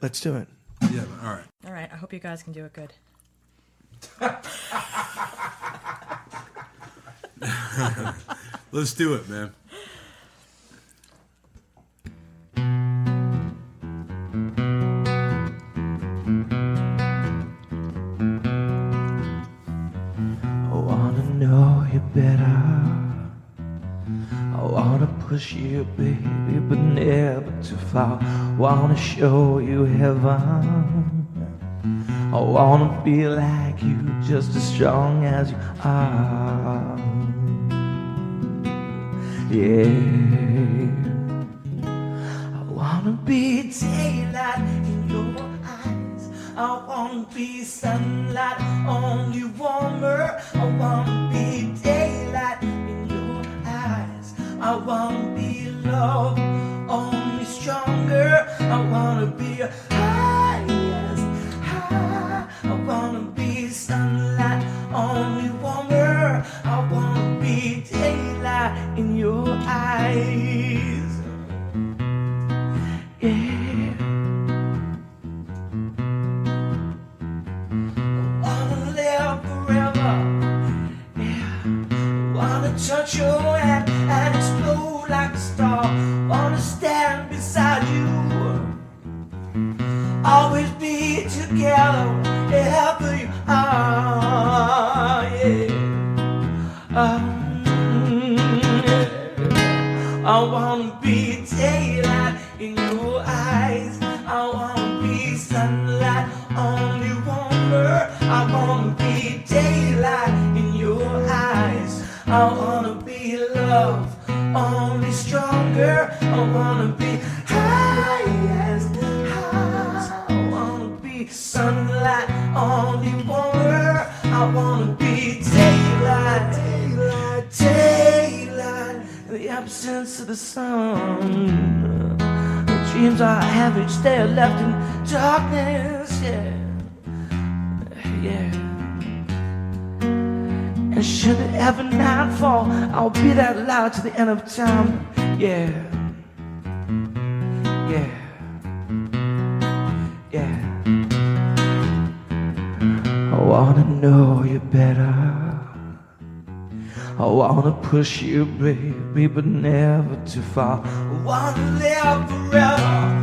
Let's do it. Yeah, all right. All right. I hope you guys can do it good. Let's do it, man. I wanna know you better. I wanna push you, baby, but never too far. Wanna show you heaven. I wanna be like you, just as strong as you are. Yeah. I wanna be daylight in your eyes. I wanna be sunlight, only warmer. I wanna be daylight in your eyes. I wanna be love, only stronger. I wanna be a highest high. I wanna be sunlight, only warmer. I wanna be daylight in your eyes. Yeah. I wanna live forever. Yeah. I wanna touch your hand and explode like a star. Wanna stand beside you. Always be together wherever you are. Yeah. I wanna be daylight in your eyes. I wanna be sunlight, only warmer. I wanna be daylight in your eyes. I wanna be love, only stronger. I wanna be highest high. I wanna be sunlight, only warmer. I wanna be daylight, daylight, daylight. In the absence of the sun, the dreams I have each day are left in darkness. Yeah, yeah. And should it ever night fall, I'll be that light to the end of time. Yeah, yeah, yeah. I wanna know you better. I wanna push you, baby, but never too far. I wanna live forever.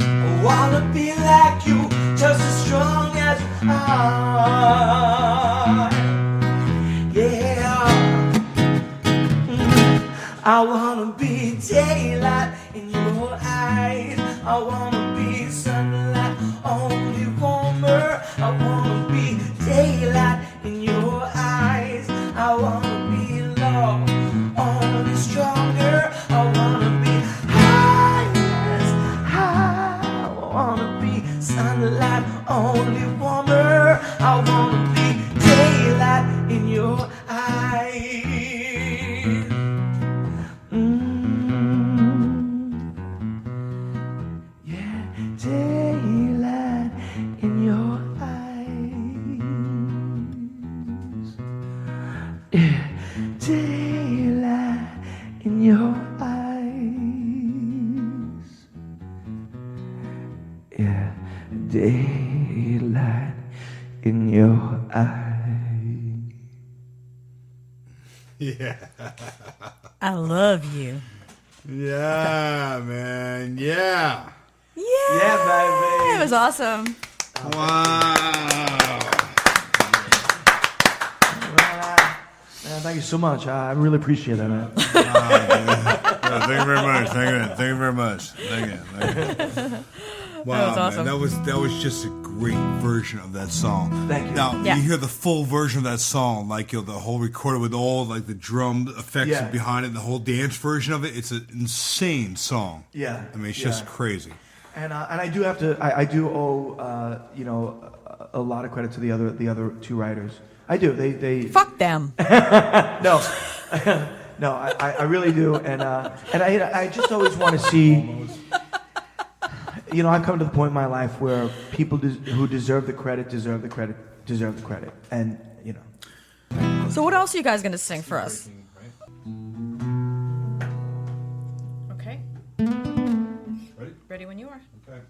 I wanna be like you, just as strong as you are. Yeah. I wanna be daylight in your eyes. I wanna be sunlight, only warmer. I wanna be daylight in your eyes. I wanna be love, only stronger. I wanna be highest high. I wanna be sunlight, only warmer. I wanna be daylight in your eyes. Mm-hmm. daylight in your eyes. Yeah. I love you. Yeah, man. Yeah. Yeah, baby. It was awesome. Wow. Man, thank you so much. I really appreciate that, man. Thank you very much. Thank you very much. Thank you. Wow, That was awesome. man, that was just a great version of that song. Thank you. Now Yeah. you hear the full version of that song, like the whole recorded with all like the drum effects Yeah. behind it, and the whole dance version of it. It's an insane song. Yeah. I mean, it's Yeah. just crazy. And I do have to. I do owe a lot of credit to the other two writers. I do. They Fuck them. no. No, I really do, and I just always want to see. I've come to the point in my life where people who deserve the credit, and So what else are you guys going to sing for us? Okay. Ready? Ready when you are. Okay.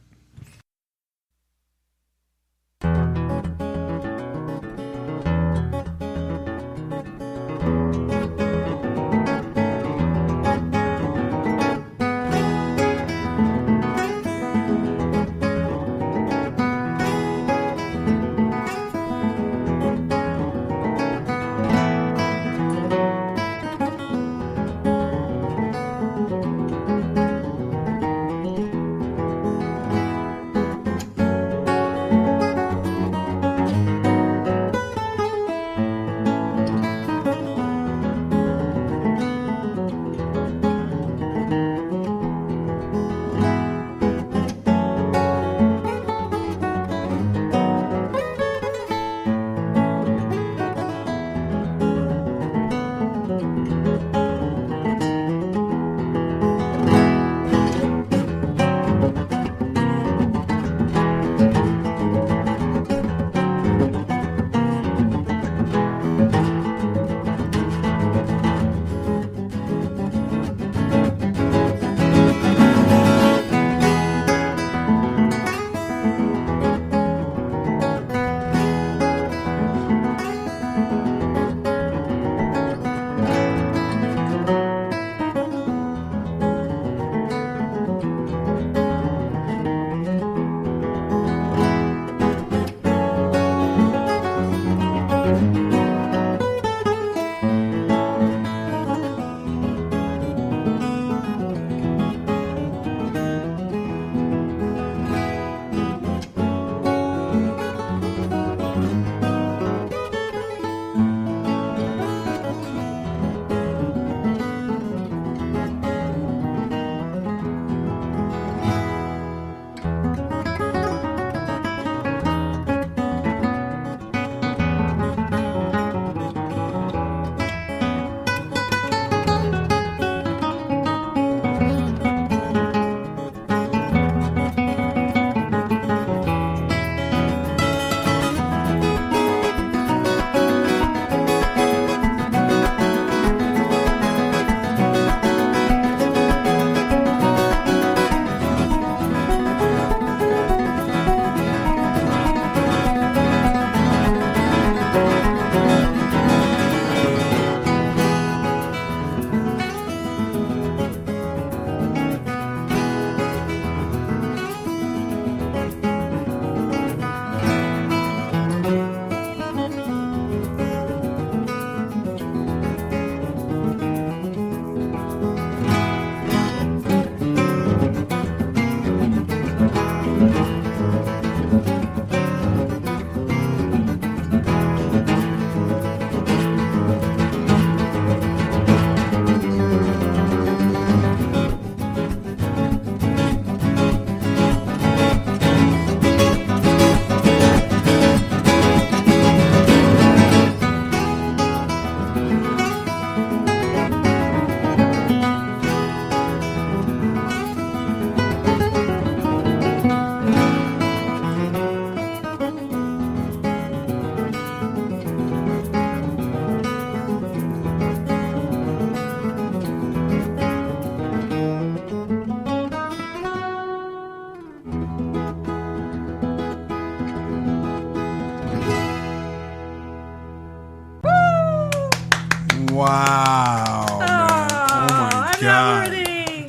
Wow. Man. Oh my I'm God. not worthy.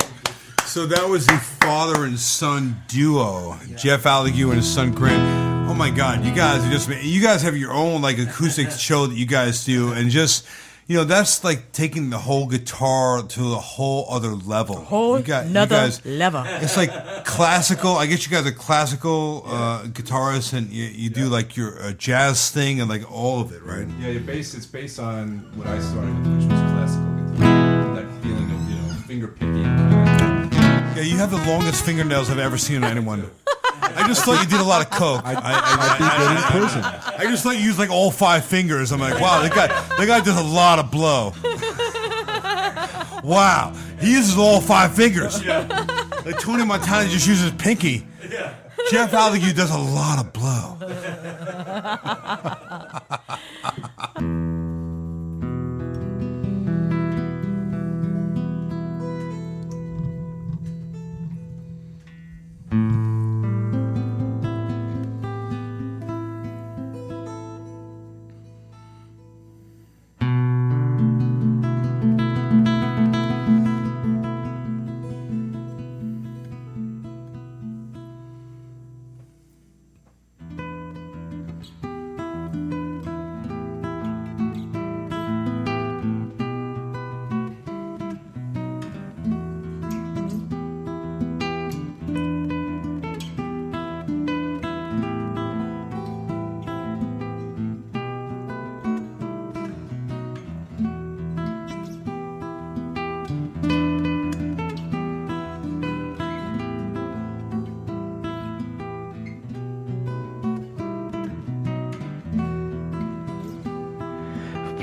So that was the father and son duo, Jeff Allegue and his son Grant. Oh my God, you guys have your own like acoustic show that you guys do, and just that's like taking the whole guitar to a whole other level. Another level. It's like classical. I guess you guys are classical guitarists, and you do like your jazz thing and like all of it, right? Yeah, it's based on what I started with, which was classical guitar. That feeling of finger picking. Yeah, you have the longest fingernails I've ever seen on anyone. I just thought you did a lot of coke. I'd be good in prison. I just thought you used like all 5 fingers. I'm like, wow, that guy does a lot of blow. Wow, he uses all 5 fingers. Like Tony Montana just uses pinky. Jeff Allegue does a lot of blow.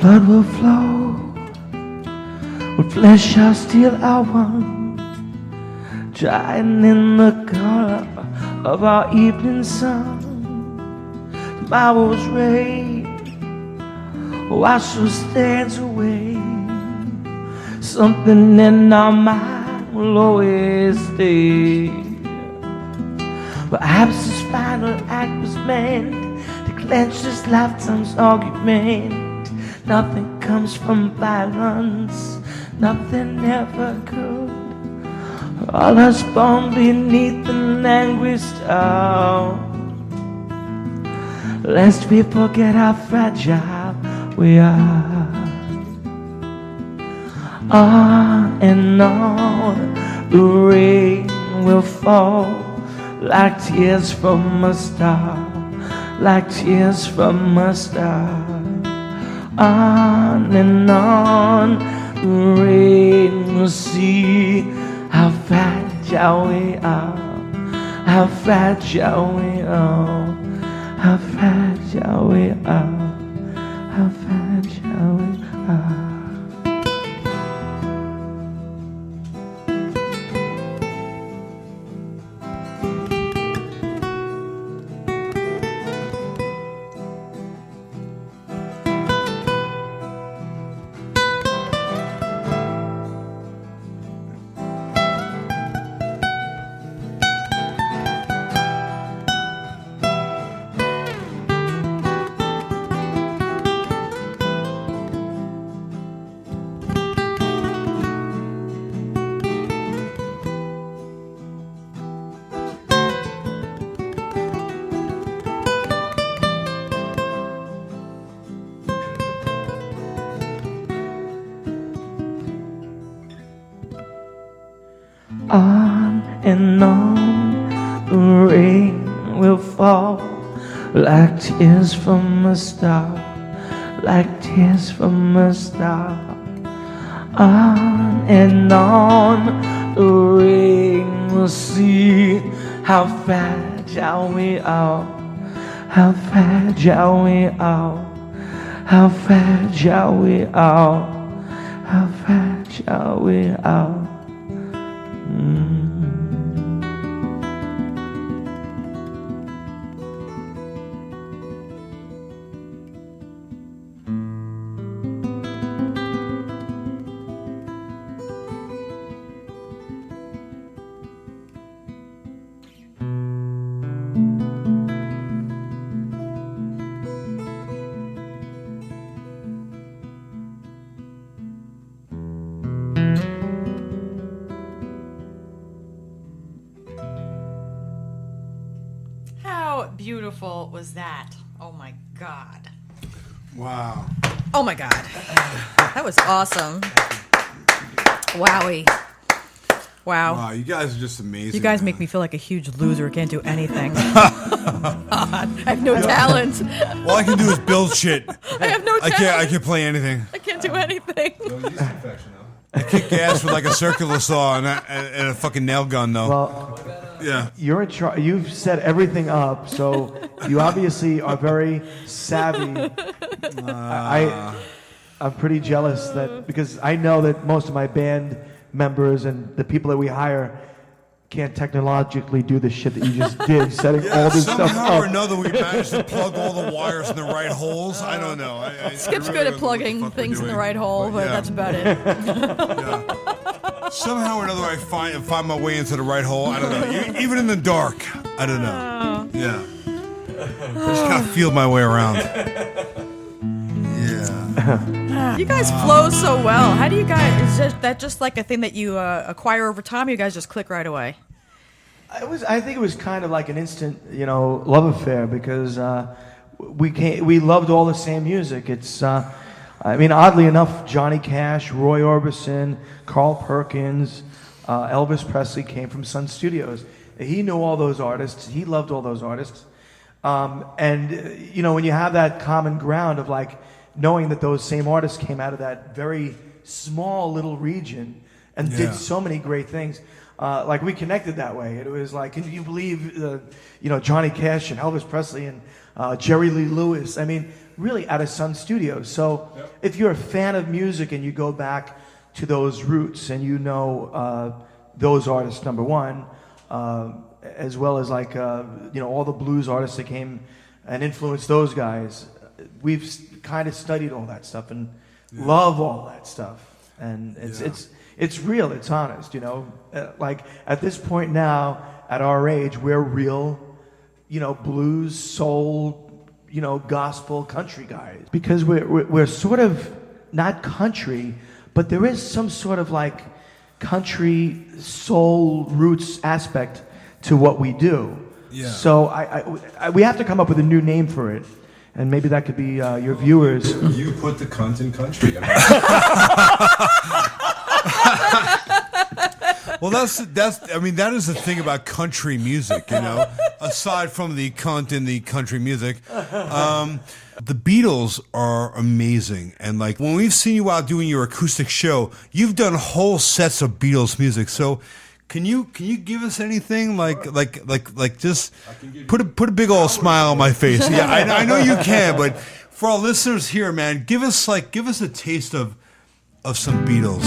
Blood will flow, with flesh shall steal our one, drying in the color of our evening sun. Tomorrow's rain wash those things away. Something in our mind will always stay. Perhaps this final act was meant to clench this lifetime's argument. Nothing comes from violence, nothing ever could. All us born beneath an angry star, lest we forget how fragile we are. On and on, the rain will fall like tears from a star, like tears from a star. On and on, the rain will see how fragile we are, how fragile we are, how fragile we are, how fragile we are. On and on, the rain will fall like tears from a star, like tears from a star. On and on, the rain will see how fragile we are, how fragile we are, how fragile we are, how fragile we are. beautiful was that? Oh my God. Wow. Oh my God. That was awesome. Wowie. Wow. Wow, you guys are just amazing. You guys man. make me feel like a huge loser who can't do anything. I have no talent. All I can do is build shit. I have no talent. I can't play anything. I can't do anything. No yeast infection, though. I kick ass with like a circular saw and a fucking nail gun, though. Well, yeah. you're in charge. You've set everything up, so you obviously are very savvy. I'm pretty jealous that because I know that most of my band members and the people that we hire can't technologically do the shit that you just did, setting all this stuff up. Somehow or another, we managed to plug all the wires in the right holes. I don't know. Skip's I good really at plugging things in the right hole, but yeah. that's about it. Yeah. Somehow or another, I find my way into the right hole. I don't know. Even in the dark, I don't know. Yeah. I just kind of feel my way around. Yeah. You guys flow so well. How do you guys? Is that just like a thing that you acquire over time? Or you guys just click right away? I think it was kind of like an instant, love affair because we loved all the same music. It's, oddly enough, Johnny Cash, Roy Orbison, Carl Perkins, Elvis Presley came from Sun Studios. He knew all those artists. He loved all those artists. When you have that common ground of like knowing that those same artists came out of that very small little region and did so many great things. Like we connected that way. It was like, can you believe, Johnny Cash and Elvis Presley and Jerry Lee Lewis? I mean, really out of Sun Studios. So if you're a fan of music and you go back to those roots and those artists, number one, as well as like, all the blues artists that came and influenced those guys, we've kind of studied all that stuff and love all that stuff. And it's real, it's honest, like at this point now, at our age, we're real, blues, soul, gospel, country guys. Because we're sort of not country, but there is some sort of like country soul roots aspect to what we do. Yeah. So we have to come up with a new name for it. And maybe that could be your viewers. You put the cunt in country. Well, that is the thing about country music, aside from the cunt in the country music. The Bedells are amazing. And like when we've seen you out doing your acoustic show, you've done whole sets of Beatles music. So can you give us anything like just put a big old smile on my face? Yeah, I know you can, but for our listeners here, man, give us a taste of some Beatles.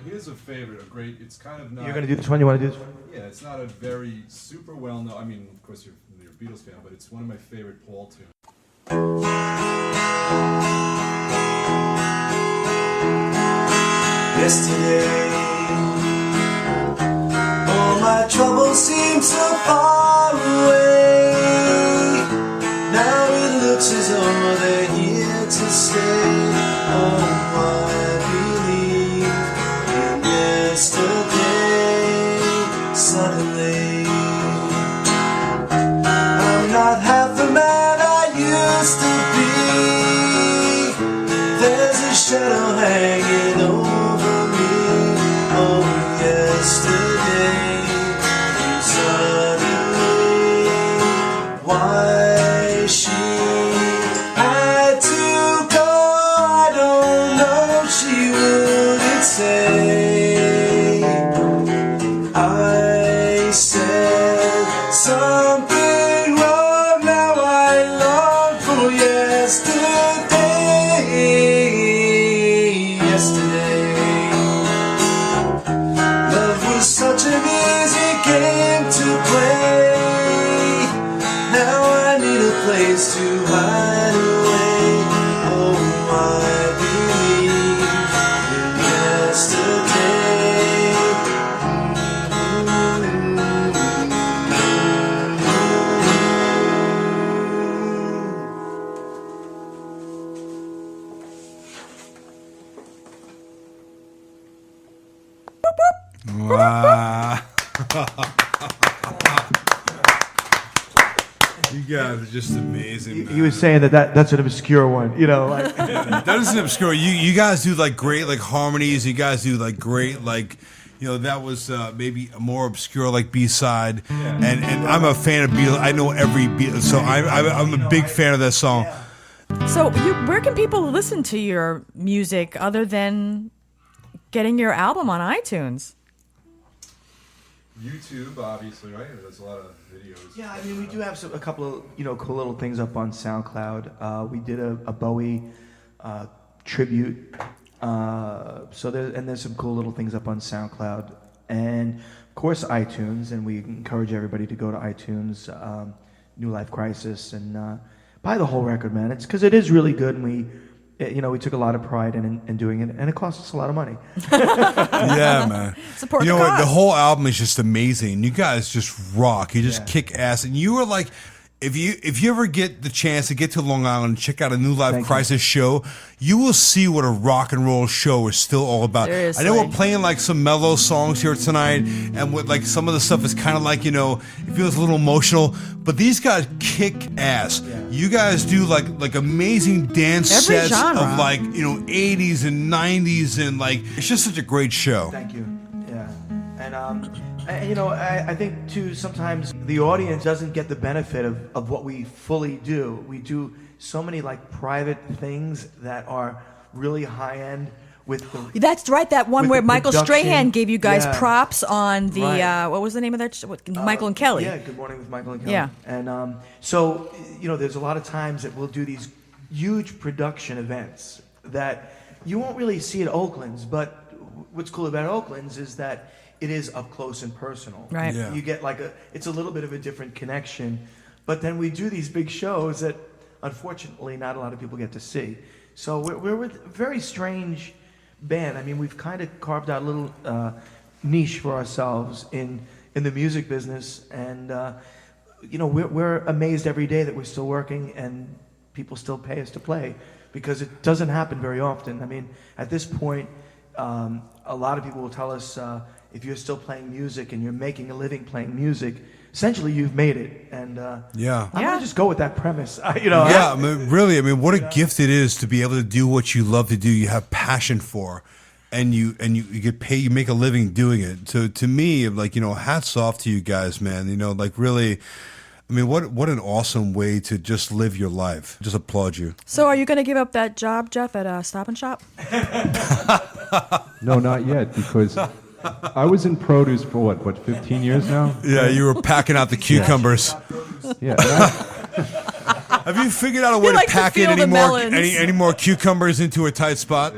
Here's a favorite, it's kind of not. You're gonna do this one. You want to do this one? Yeah, it's not a very super well known. I mean, of course you're a Beatles fan, but it's one of my favorite Paul tunes. Yesterday, all my troubles seem so far away. Now it looks as though they're here to stay. Oh, I believe in yesterday. Suddenly, I'm not half the man I used to be. There's a shadow hanging over. Yesterday, suddenly, why she had to go, I don't know, she wouldn't say. I said something wrong, now I long for yesterday. Such an easy game to play. Now I need a place to hide away. Oh, I believe in yesterday. Wow. You guys are just amazing. He was saying that's an obscure one, you know. Like, That isn't obscure. You guys do like great like harmonies. You guys do like great like. That was maybe a more obscure like B-side, and I'm a fan of Beatles. I know every Beatles, so I'm a big fan of that song. So, where can people listen to your music other than getting your album on iTunes? YouTube, obviously, right? There's a lot of videos. yeah, I mean, we do have a couple of cool little things up on SoundCloud. We did a Bowie tribute. So there's some cool little things up on SoundCloud, and of course iTunes, and we encourage everybody to go to iTunes, New Life Crisis, and buy the whole record, man. It's because it is really good, and we took a lot of pride in doing it, and it costs us a lot of money. Yeah, man. Support you know the what? The cause. whole album is just amazing. You guys just rock. You just kick ass, and you were like. If you ever get the chance to get to Long Island and check out a New Life Crisis show, you will see what a rock and roll show is still all about. Seriously. I know we're playing like some mellow songs here tonight, and with like some of the stuff is kind of like it feels a little emotional. But these guys kick ass. Yeah. You guys do like amazing dance Every sets genre. of like 80s and 90s, and like it's just such a great show. Thank you. Yeah, and I think too sometimes the audience doesn't get the benefit of what we fully do. We do so many like private things that are really high end with the. That's right. That one with where the Michael production. Strahan gave you guys Yeah. props on the Right. what was the name of that? Michael and Kelly. Yeah, Good Morning with Michael and Kelly. Yeah. And so there's a lot of times that we'll do these huge production events that you won't really see at Oakland's, but what's cool about Oakland's is that it is up close and personal. Right. Yeah. You get it's a little bit of a different connection, but then we do these big shows that unfortunately not a lot of people get to see. So we're a very strange band. I mean, we've kind of carved out a little niche for ourselves in the music business, and we're amazed every day that we're still working and people still pay us to play, because it doesn't happen very often. I mean, at this point, a lot of people will tell us, if you're still playing music and you're making a living playing music, essentially you've made it. And I'm gonna just go with that premise. Yeah, I mean, really. I mean, what a gift it is to be able to do what you love to do. You have passion for, and you get paid. You make a living doing it. So to me, like hats off to you guys, man. Like really. I mean, what an awesome way to just live your life. Just applaud you. So, are you going to give up that job, Jeff, at Stop and Shop? No, not yet, because I was in produce for what 15 years now? Yeah, you were packing out the cucumbers. Yeah. Have you figured out a way to likes to pack in feel the melons. any more cucumbers into a tight spot?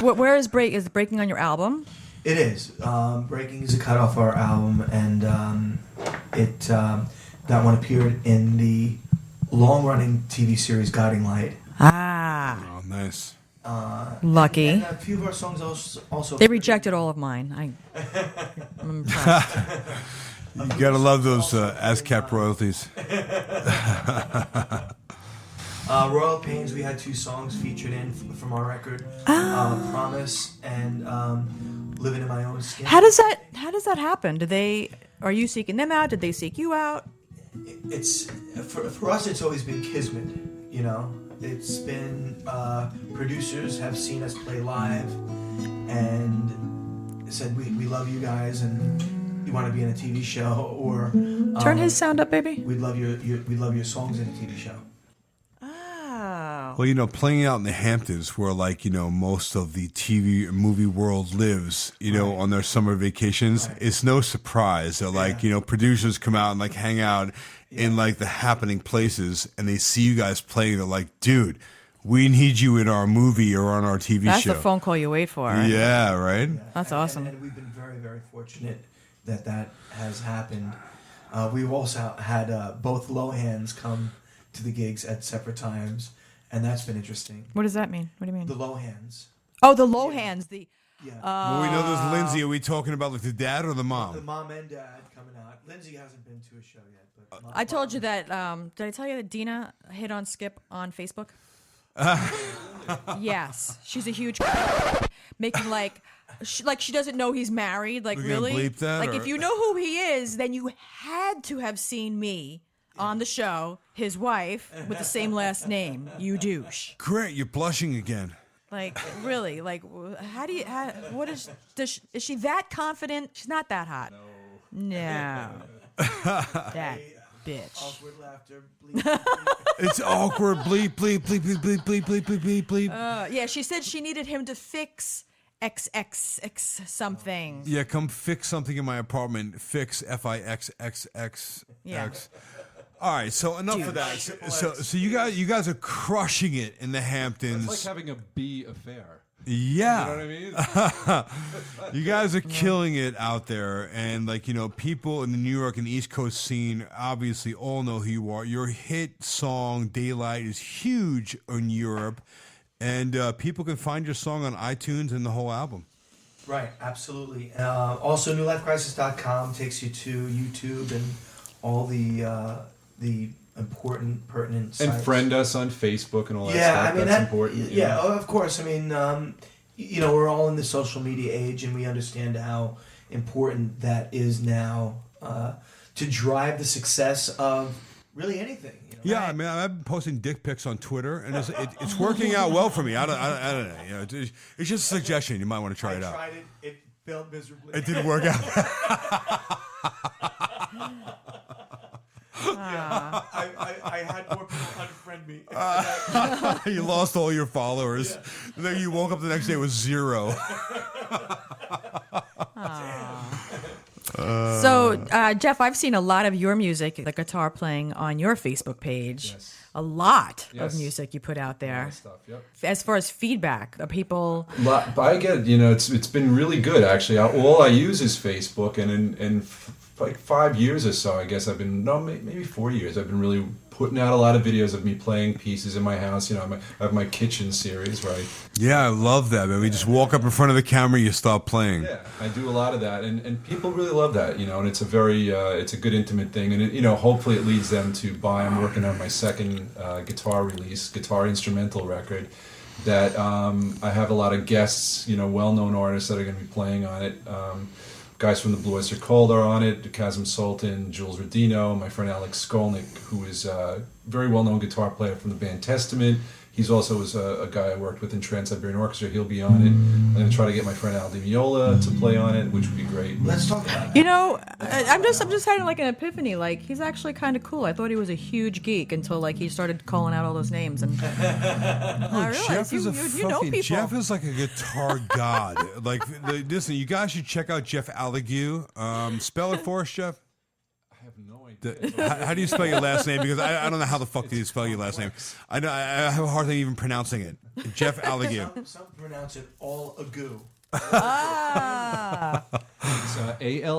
Where is Breaking on your album? It is. Breaking is a cut off our album, and that one appeared in the long-running TV series Guiding Light. Ah, Oh, nice. lucky. And a few of our songs also They rejected all of mine. I'm impressed. You gotta love those ASCAP royalties. Royal Pains, we had 2 songs featured in from our record, Promise and Living in My Own Skin. How does that happen? Are you seeking them out? Did they seek you out? It's for us, it's always been kismet, It's been producers have seen us play live and said, we love you guys and you want to be in a TV show, or Turn his sound up, baby. we'd love your songs in a TV show. Oh. Well, playing out in the Hamptons, where most of the TV and movie world lives, on their summer vacations, it's no surprise that producers come out and hang out in the happening places, and they see you guys playing. They're like, dude, we need you in our movie or on our TV That's show. the phone call you wait for. Yeah, right. That's awesome. And we've been very, very fortunate that has happened. We've also had both Lohans come to the gigs at separate times, and that's been interesting. What does that mean? What do you mean? The Lohans. Oh, the Lohans. The Well, we know there's Lindsay. Are we talking about the dad or the mom? The mom and dad coming out. Lindsay hasn't been to a show yet, but I told you that. Did I tell you that Dina hit on Skip on Facebook? Yes, she's a huge making she doesn't know he's married. Like, We're gonna really? bleep that, like, or- if you know who he is, then you had to have seen me on the show, his wife, with the same last name, you douche. Great, you're blushing again. Like, really? Like, is she that confident? She's not that hot. No. That bitch. Awkward laughter. Bleep, bleep, bleep. It's awkward. Bleep, bleep, bleep, bleep, bleep, bleep, bleep, bleep, bleep, bleep. Yeah, she said she needed him to fix XXX something. Yeah, come fix something in my apartment. Fix FIXXX. Yeah. All right, so enough of that. So you guys are crushing it in the Hamptons. It's like having a bee affair. Yeah. You know what I mean? You guys are killing it out there, and people in the New York and East Coast scene obviously all know who you are. Your hit song "Daylight" is huge in Europe, and people can find your song on iTunes and the whole album. Right, absolutely. Also, newlifecrisis.com takes you to YouTube and all the important, pertinent sites. And friend us on Facebook and all that stuff. That's important. Yeah, of course. I mean, we're all in the social media age, and we understand how important that is now to drive the success of really anything. Yeah, I mean, I've been posting dick pics on Twitter, and it's working out well for me. I don't know. It's just a suggestion. You might want to try it out. I tried it. It failed miserably. It didn't work out. I had more people unfriend me. You lost all your followers. And then you woke up the next day with 0. So, Jeff, I've seen a lot of your music, the guitar playing on your Facebook page. Yes. A lot Yes. of music you put out there. Stuff, yep. As far as feedback, are people... I get, it's been really good, actually. All I use is Facebook, and in like 5 years or so, I guess I've been, maybe 4 years, I've been really putting out a lot of videos of me playing pieces in my house. I have my kitchen series, right? Yeah, I love that, man. We just walk up in front of the camera, you start playing. Yeah, I do a lot of that, and people really love that, and it's a very, it's a good intimate thing, and hopefully it leads them to buy. I'm working on my second guitar instrumental record that I have a lot of guests, well-known artists that are going to be playing on it. Guys from the Blue Oyster Cult are on it, Kazim Sultan, Jules Rodino, my friend Alex Skolnick, who is a very well-known guitar player from the band Testament. He's also a guy I worked with in Trans-Siberian Orchestra. He'll be on it. I'm going to try to get my friend Al Di Meola to play on it, which would be great. Let's talk about that. I'm just having like an epiphany. Like, he's actually kind of cool. I thought he was a huge geek until he started calling out all those names. And I realized Jeff is you know people. Jeff is like a guitar god. Listen, you guys should check out Jeff Allegue. Spell it for us, Jeff. I have no idea. How do you spell your last name? Because I don't know how the fuck do you spell your last name. I have a hard time even pronouncing it. Jeff Allegue. Some pronounce it all a goo. It's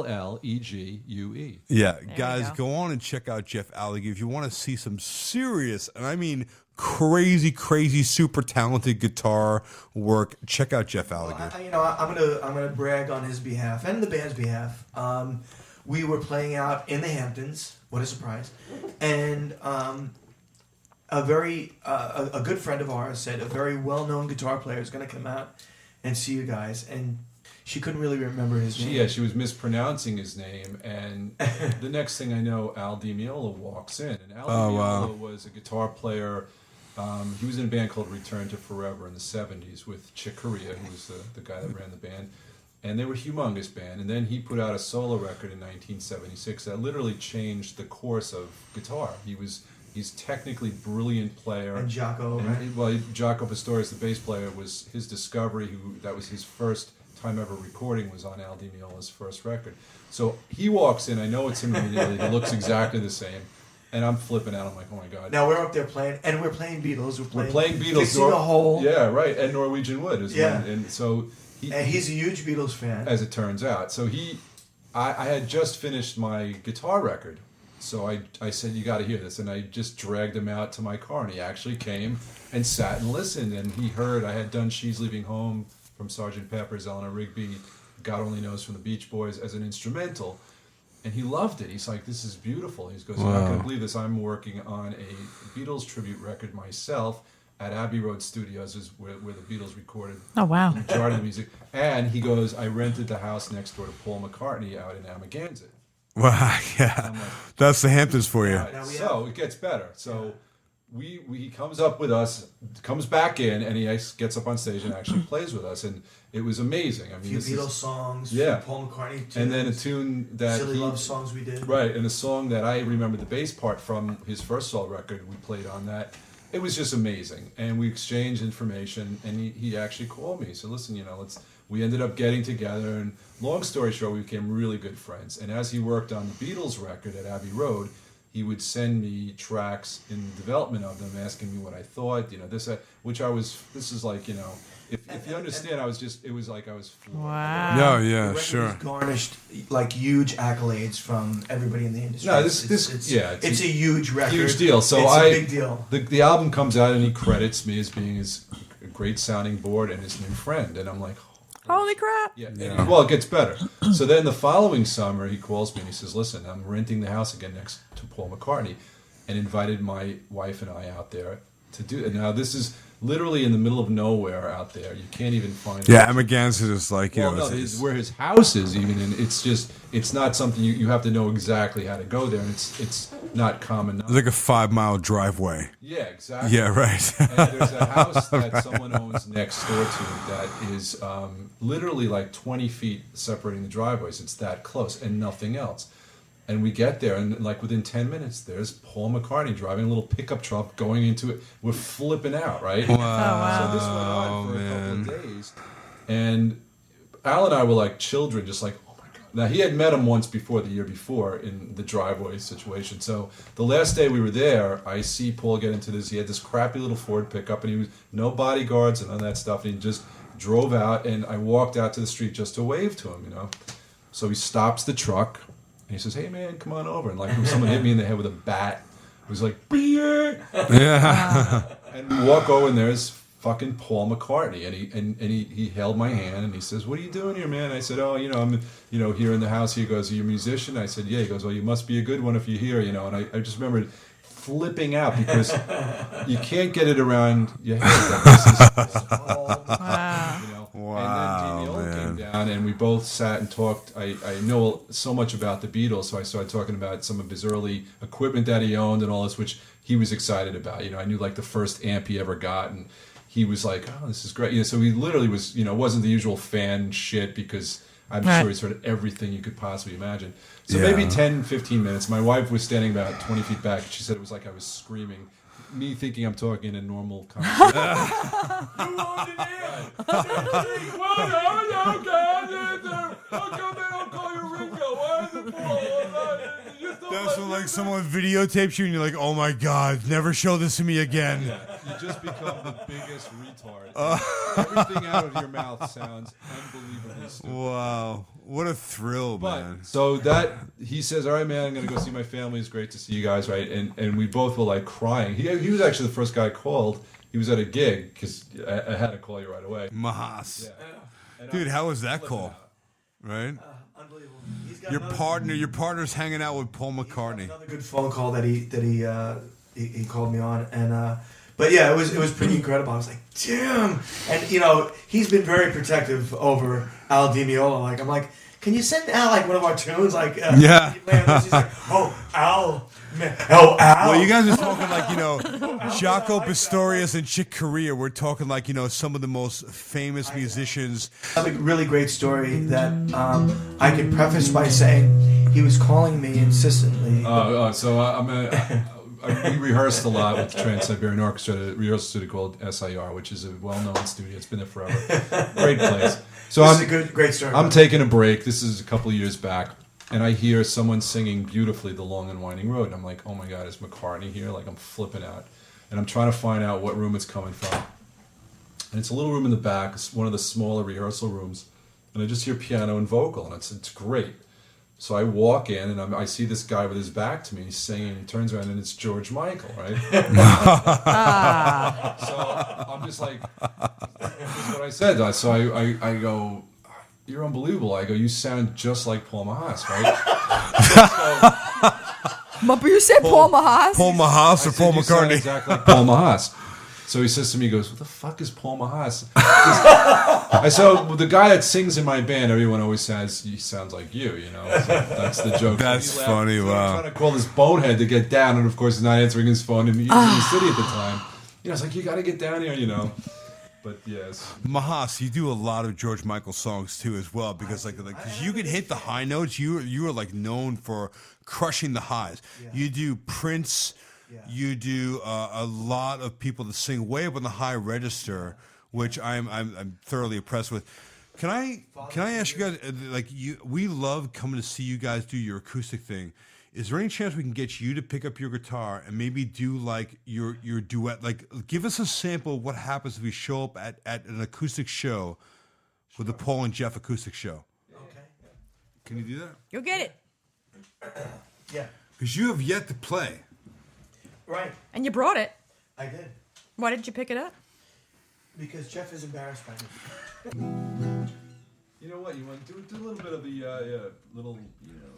Allegue. Yeah, guys, go on and check out Jeff Allegue if you want to see some serious, and I mean crazy, super talented guitar work. Check out Jeff Allegue. Well, I'm gonna brag on his behalf and the band's behalf. We were playing out in the Hamptons. What a surprise! And a good friend of ours said a very well-known guitar player is going to come out and see you guys, and she couldn't really remember his name. Yeah, she was mispronouncing his name, and the next thing I know, Al Di Meola walks in, and Al Di Meola was a guitar player. He was in a band called Return to Forever in the 70s with Chick Corea, who was the guy that ran the band. And they were a humongous band. And then he put out a solo record in 1976 that literally changed the course of guitar. He's technically brilliant player. And Jaco, right? Well, Jaco Pastorius, the bass player, was his discovery. That was his first time ever recording, was on Al Di Meola's first record. So he walks in. I know it's him immediately. He looks exactly the same. And I'm flipping out. I'm like, oh my god! Now we're up there playing, and we're playing Beatles. We're playing Beatles. Fixing a Hole. Yeah, right. And Norwegian Wood is Yeah. one. And so he's a huge Beatles fan, as it turns out. So I had just finished my guitar record, so I said, you got to hear this, and I just dragged him out to my car, and he actually came and sat and listened, and he heard I had done "She's Leaving Home" from Sgt. Pepper's, Eleanor Rigby, God Only Knows from the Beach Boys as an instrumental. And he loved it. He's like, this is beautiful. He goes, you're not going to believe this. I'm working on a Beatles tribute record myself at Abbey Road Studios, is where the Beatles recorded Oh, wow. the majority of the music. And he goes, I rented the house next door to Paul McCartney out in Amagansett. Wow, yeah. That's the Hamptons for you. So it gets better. So he comes up with us, comes back in, and he gets up on stage and actually plays with us, and it was amazing. I mean, a few Beatles songs, yeah, Paul McCartney tunes, and then a tune that silly love songs we did, right, and a song that I remember the bass part from his first solo record. We played on that. It was just amazing, and we exchanged information, and he actually called me. He said, listen, we ended up getting together, and long story short, we became really good friends. And as he worked on the Beatles record at Abbey Road, he would send me tracks in the development of them, asking me what I thought, this is like, if you understand, it was like I was floored. Wow. No, the yeah, record sure. was garnished like huge accolades from everybody in the industry. No, it's a huge record, huge deal. So it's a big deal. The album comes out, and he credits me as being his great sounding board and his new friend, and I'm like, Holy crap. yeah. Well, it gets better. So then the following summer, he calls me and he says, listen, I'm renting the house again next to Paul McCartney, and invited my wife and I out there to do it. Now, this is literally in the middle of nowhere out there. You can't even find Yeah, Amagansett is like, where his house is even, and it's not something you have to know exactly how to go there, and it's not common knowledge. it's like a 5-mile driveway. Yeah, exactly. Yeah, right. And there's a house that someone owns next door to that is literally like 20 feet separating the driveways. It's that close, and nothing else. And we get there, and like within 10 minutes, there's Paul McCartney driving a little pickup truck going into it. We're flipping out, right? Wow. So this went on for a couple of days. And Al and I were like children, just like, oh my God. Now, he had met him once before, the year before, in the driveway situation. So the last day we were there, I see Paul get into this. He had this crappy little Ford pickup, and he was no bodyguards and all that stuff. And he just drove out, and I walked out to the street just to wave to him, So he stops the truck. He says, hey, man, come on over. And like someone hit me in the head with a bat. It was like, Yeah. and we walk over, and there's fucking Paul McCartney. And he held my hand, and he says, what are you doing here, man? I said, oh, I'm here in the house. He goes, are you a musician? I said, yeah. He goes, well, you must be a good one if you're here, And I just remember flipping out because you can't get it around your head. And then Jamie came down, and we both sat and talked. I know so much about the Beatles, so I started talking about some of his early equipment that he owned and all this, which he was excited about. I knew like the first amp he ever got, and he was like, oh, this is great. So he literally was, wasn't the usual fan shit, because I'm sure he's heard everything you could possibly imagine. So maybe 10, 15 minutes. My wife was standing about 20 feet back. She said it was like I was screaming. Me thinking I'm talking in normal conversation. That's when like someone videotapes you and you're like, oh my God, never show this to me again. Yeah, you just become the biggest retard. Everything out of your mouth sounds unbelievably stupid. Wow. What a thrill, man. So that he says, all right, man, I'm going to go see my family. It's great to see you guys, right? And we both were like crying. He was actually the first guy I called. He was at a gig because I had to call you right away. Mahos. Yeah. Dude, how was that call? Right? Unbelievable. Your partner's hanging out with Paul McCartney. Another good phone call that he called me on, and but yeah, it was pretty incredible. I was like, damn, and he's been very protective over Al Di Meola. Like I'm like, can you send Al like one of our tunes? Like yeah. He's like, oh Al. Oh, Al. Well, you guys are talking like, Jaco Pastorius and Chick Corea. We're talking like, some of the most famous musicians. I have a really great story that I can preface by saying he was calling me insistently. We rehearsed a lot with the Trans-Siberian Orchestra, a rehearsal studio called SIR, which is a well-known studio. It's been there forever. Great place. So this is a great story. I'm taking a break. This is a couple of years back. And I hear someone singing beautifully The Long and Winding Road. And I'm like, oh my God, is McCartney here? Like, I'm flipping out. And I'm trying to find out what room it's coming from. And it's a little room in the back. It's one of the smaller rehearsal rooms. And I just hear piano and vocal. And it's great. So I walk in, and I see this guy with his back to me. He's singing. He turns around, and it's George Michael, right? So I'm just like, that's what I said. So I go, you're unbelievable. I go, you sound just like Paul Mahos, right? But you said Paul Mahos? Paul Mahos or Paul You sound McCartney? exactly like Paul Mahos. So he says to me, he goes, "What the fuck is Paul Mahos?" I said, well, the guy that sings in my band, everyone always says, he sounds like you, you know. So that's the joke. That's He funny, So wow. I'm trying to call this bonehead to get down, and of course he's not answering his phone, and he was in the city at the time. You know, I was like, you got to get down here, you know. But yes. Mahos, you do a lot of George Michael songs too, as well, because cause you can hit the high notes. You are like known for crushing the highs. Yeah. You do Prince. Yeah. You do a lot of people that sing way up in the high register, which I'm thoroughly impressed with. Can I ask you guys, we love coming to see you guys do your acoustic thing. Is there any chance we can get you to pick up your guitar and maybe do like your duet? Like, give us a sample of what happens if we show up at an acoustic show with the Paul and Jeff acoustic show. Okay. Can you do that? You'll get it. Yeah. Because you have yet to play. Right. And you brought it. I did. Why didn't you pick it up? Because Jeff is embarrassed by me. You know what? You want to do a little bit of the little, you know.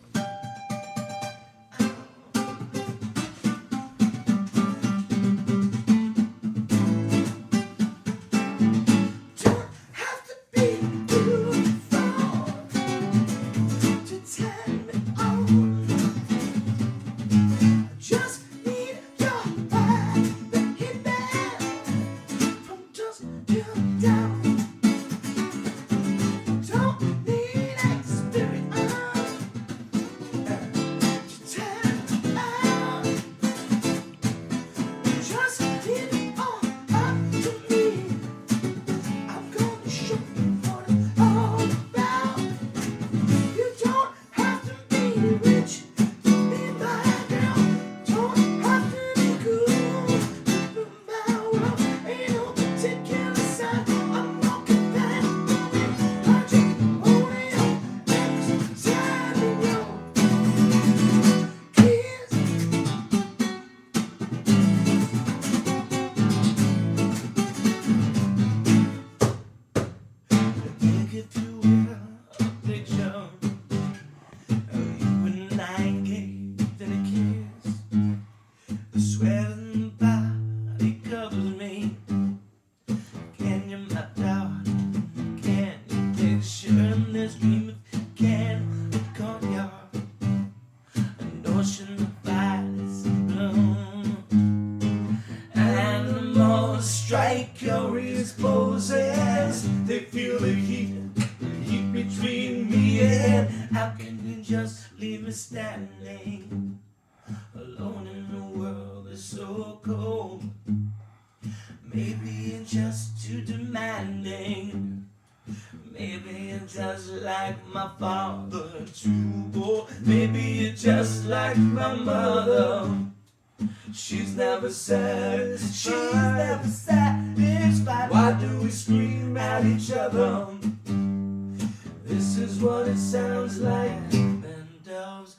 Standing alone in a world that's so cold. Maybe you're just too demanding. Maybe you're just like my father, too old. Maybe you're just like my mother. She's never satisfied. Why do we scream at each other? This is what it sounds like. Bedells.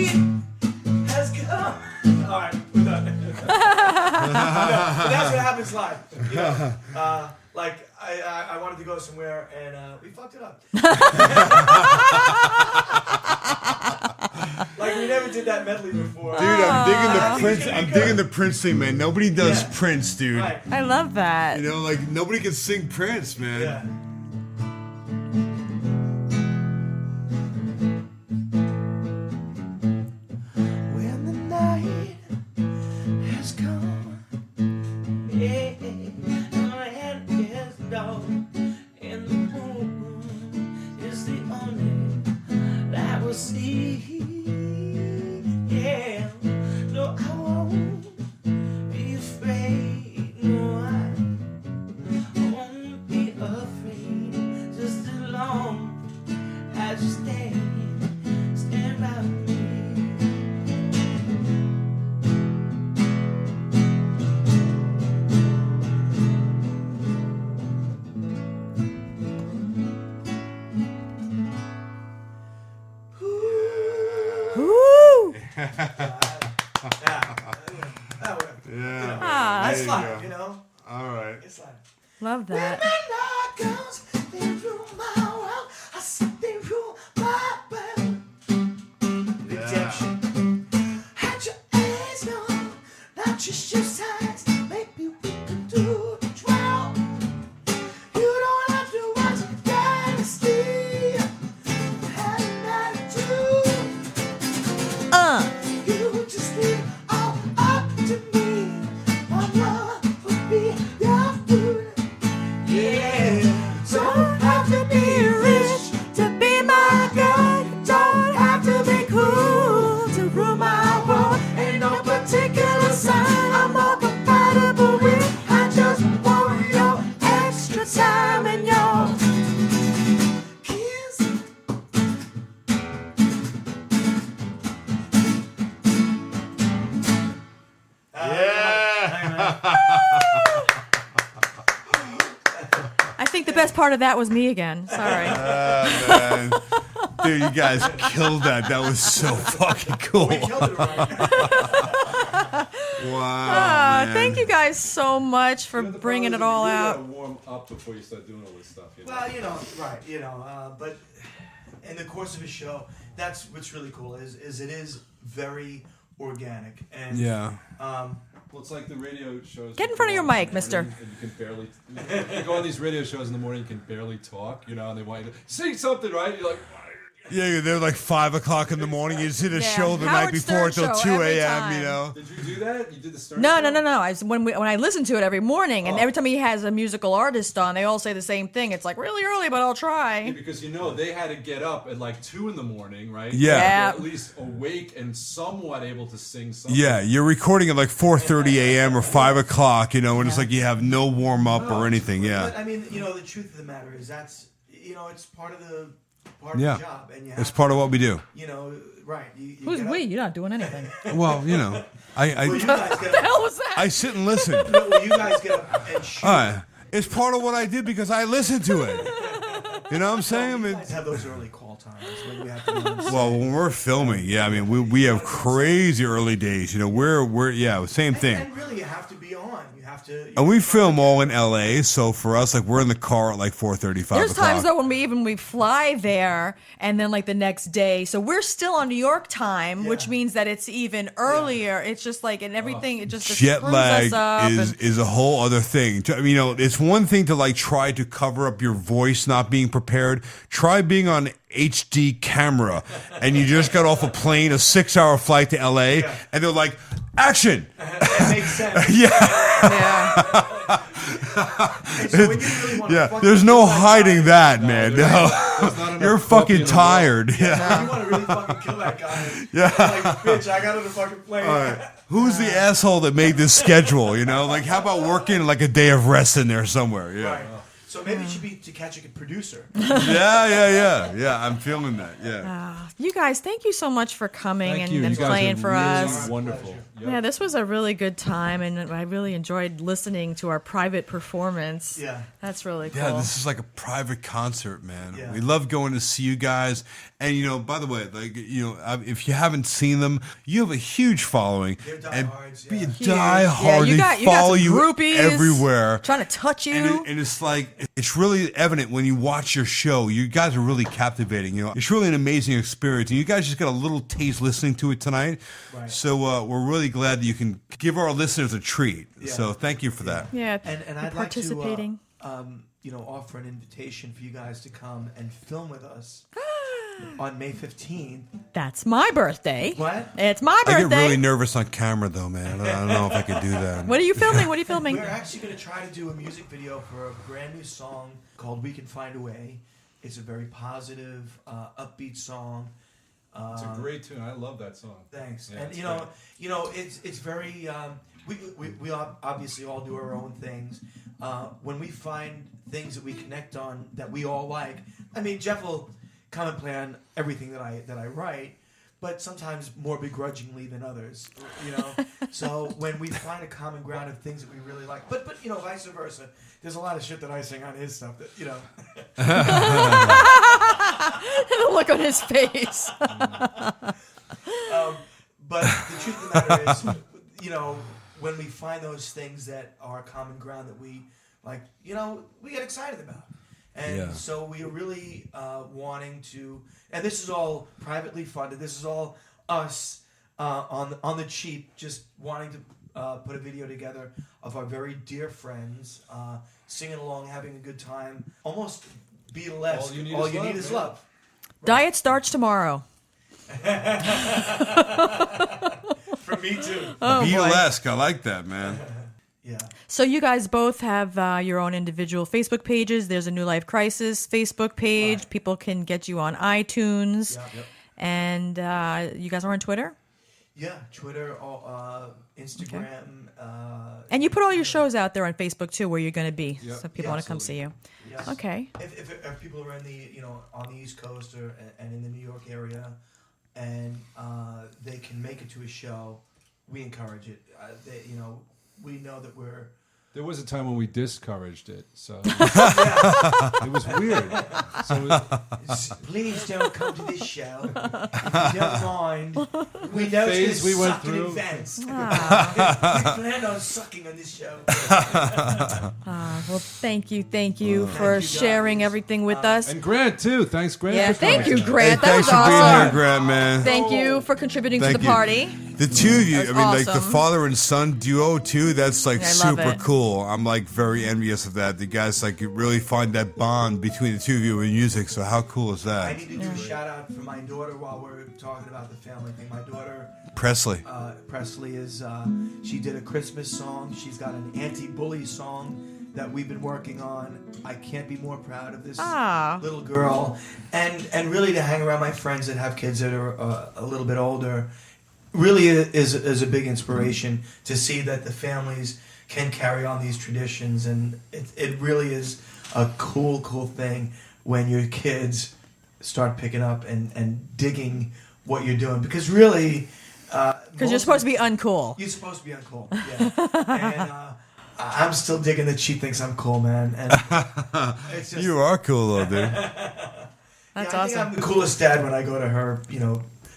night has come. All right, we're done. But that's what happens live. You know, like I wanted to go somewhere and we fucked it up. Like we never did that medley before. Dude, I'm digging the Prince. I'm digging the Prince thing, man. Nobody does Prince, dude. Right. I love that. You know, like nobody can sing Prince, man. Yeah. When the night has come, yeah, and is dark, and the moon is the only that will see. Yeah, no, I won't be afraid. No, I won't be afraid. Just as long as you stand by me. Ooh. Yeah. It's There fun, go. you know? All right. It's fun. Love that. Redemption. Had your eyes on, not just your size. Maybe we could do the trial. You don't have to watch Dynasty. Had an attitude. You just leave all up to me. My love would be your food. Yeah. Don't have to be rich to be my girl. Don't have to be cool to rule my world. Ain't no particular sign I'm more compatible with. I just want your extra time and your kiss. I think the best part of that was me again. Sorry. Man. Dude, you guys killed that. That was so fucking cool. Wow. man. Thank you guys so much for The bringing it problem all is you really out. gotta warm up before you start doing all this stuff. You know? Well, you know, right, you know, but in the course of a show, that's what's really cool is it is very organic and Yeah. Well, it's like the radio shows. Get in front of your mic, mister. And you can barely. You go on these radio shows in the morning, you can barely talk, you know, and they want you to sing something, right? You're like, Yeah, they're like 5 o'clock in the morning. You see the Yeah. show the Howard night before Stern till show 2 every a.m., time. you know? did you do that? You did the Stern No. show? When I listen to it every morning, and Oh. every time he has a musical artist on, they all say the same thing. It's like really early, but I'll Yeah, try. because you know they had to get up at like 2 in the morning, right? Yeah. Yeah. Or at least awake and somewhat able to sing something. Yeah, you're recording at like 4:30 a.m. or 5 o'clock, you know, and it's like you have no warm-up or anything, yeah. But I mean, you know, the truth of the matter is that's, you know, it's part of the Yeah. job, and you have It's part of what we do. you know, right? You Who's get up- we? You're not doing anything. Well, you know, Well, you I guys get What the up. hell was that? I sit and listen. No, well, you guys get up and shoot. It's part of what I did because I listened to it. You know what I'm saying? I You mean, guys have those early call times when you have to run. well, when we're filming, yeah, I mean, we have crazy early days. You know, we're yeah, same thing. And really, you have to be on. You have to. And we film all in LA, so for us, like we're in the car at like 4:35. There's times though when we fly there and then like the next day, so we're still on New York time, which Yeah. means that it's even earlier. It's just like and everything. It just jet screws lag us up. is a whole other thing. You know, it's one thing to like try to cover up your voice not being prepared. Try being on HD camera and you just got off a plane, a 6-hour flight to LA, and they're like, action. It makes sense. Yeah. And so when you really want to Yeah, fucking there's no kill that hiding guy, that, man. there's No. not enough You're coffee in fucking the world. tired. Yeah. If you want to really fucking kill that guy. Yeah. Like, bitch, I got on the fucking plane. All right. Who's the asshole that made this schedule? You know, like how about working like a day of rest in there somewhere? Yeah. Right. So maybe it should be To Catch a Producer. Yeah. I'm feeling that. Yeah. You guys, thank you so much for coming Thank and, you. and You guys playing are for really us. Wonderful. Yep. Yeah, this was a really good time, and I really enjoyed listening to our private performance. Yeah. That's really cool. Yeah, this is like a private concert, man. Yeah. We love going to see you guys. And, by the way, if you haven't seen them, you have a huge following. They're and diehards, be a yeah. diehard. you They got follow some you groupies everywhere. trying to touch you. And it's like, it's really evident when you watch your show. You guys are really captivating. It's really an amazing experience. And you guys just got a little taste listening to it tonight. Right. So we're really glad that you can give our listeners a treat. Yeah. So thank you for that. Yeah, And I'd participating. like to, offer an invitation for you guys to come and film with us on May 15th. That's my birthday. What? It's my birthday. I get really nervous on camera, though, man. I don't know if I could do that. What are you filming? What are you filming? We're actually going to try to do a music video for a brand new song called We Can Find a Way. It's a very positive, upbeat song. It's a great tune. I love that song. Thanks. Yeah, And it's very. We obviously all do our own things. When we find things that we connect on that we all like, I mean, Jeff will come and play on everything that I write, but sometimes more begrudgingly than others. So when we find a common ground of things that we really like, but vice versa. There's a lot of shit that I sing on his stuff that The look on his face. But the truth of the matter is, when we find those things that are common ground that we like, we get excited about. And so we are really wanting to, and this is all privately funded. This is all us on the cheap, just wanting to put a video together of our very dear friends singing along, having a good time. Almost Bedells. All you need is love. Diet starts tomorrow. For me too. Oh, boy. Bedells, I like that, man. Yeah. So you guys both have your own individual Facebook pages. There's a New Life Crisis Facebook page. Right. People can get you on iTunes. Yep. And you guys are on Twitter? Yeah, Twitter, Instagram. And you put all your shows out there on Facebook too, where you're going to be, Yep. so people want to come see you. Yes. Okay. If people are in the on the East Coast and in the New York area, and they can make it to a show, we encourage it. We know that we're. There was a time when we discouraged it, so it was weird. So Please don't come to this show. If you don't mind, we know it's phase we going to went suck in through. advance. We plan on sucking on this show. Well, thank you for you, sharing guys. everything with us. and Grant too. Thanks, Grant. Yeah, for thank coming you, tonight. Grant. That Thanks was for being awesome. here, Grant, man. Thank you for contributing to Thank the you. party. The two of you, That was like the awesome. father and son duo too, that's like I love super it. cool. I'm like very envious of that. The guys like you really find that bond between the two of you in music. So how cool is I that? need to do a shout out for my daughter while we're talking about the family thing. My daughter, Presley. Presley, is she did a Christmas song. She's got an anti-bully song that we've been working on. I can't be more proud of this little girl. And really to hang around my friends that have kids that are a little bit older really is a big inspiration to see that the families can carry on these traditions. And it really is a cool thing when your kids start picking up and digging what you're doing. Because really... Because you're supposed to be uncool. You're supposed to be uncool, yeah. And I'm still digging that she thinks I'm cool, man. And it's just, You are cool though, dude. That's I think awesome. I'm the coolest dad when I go to her,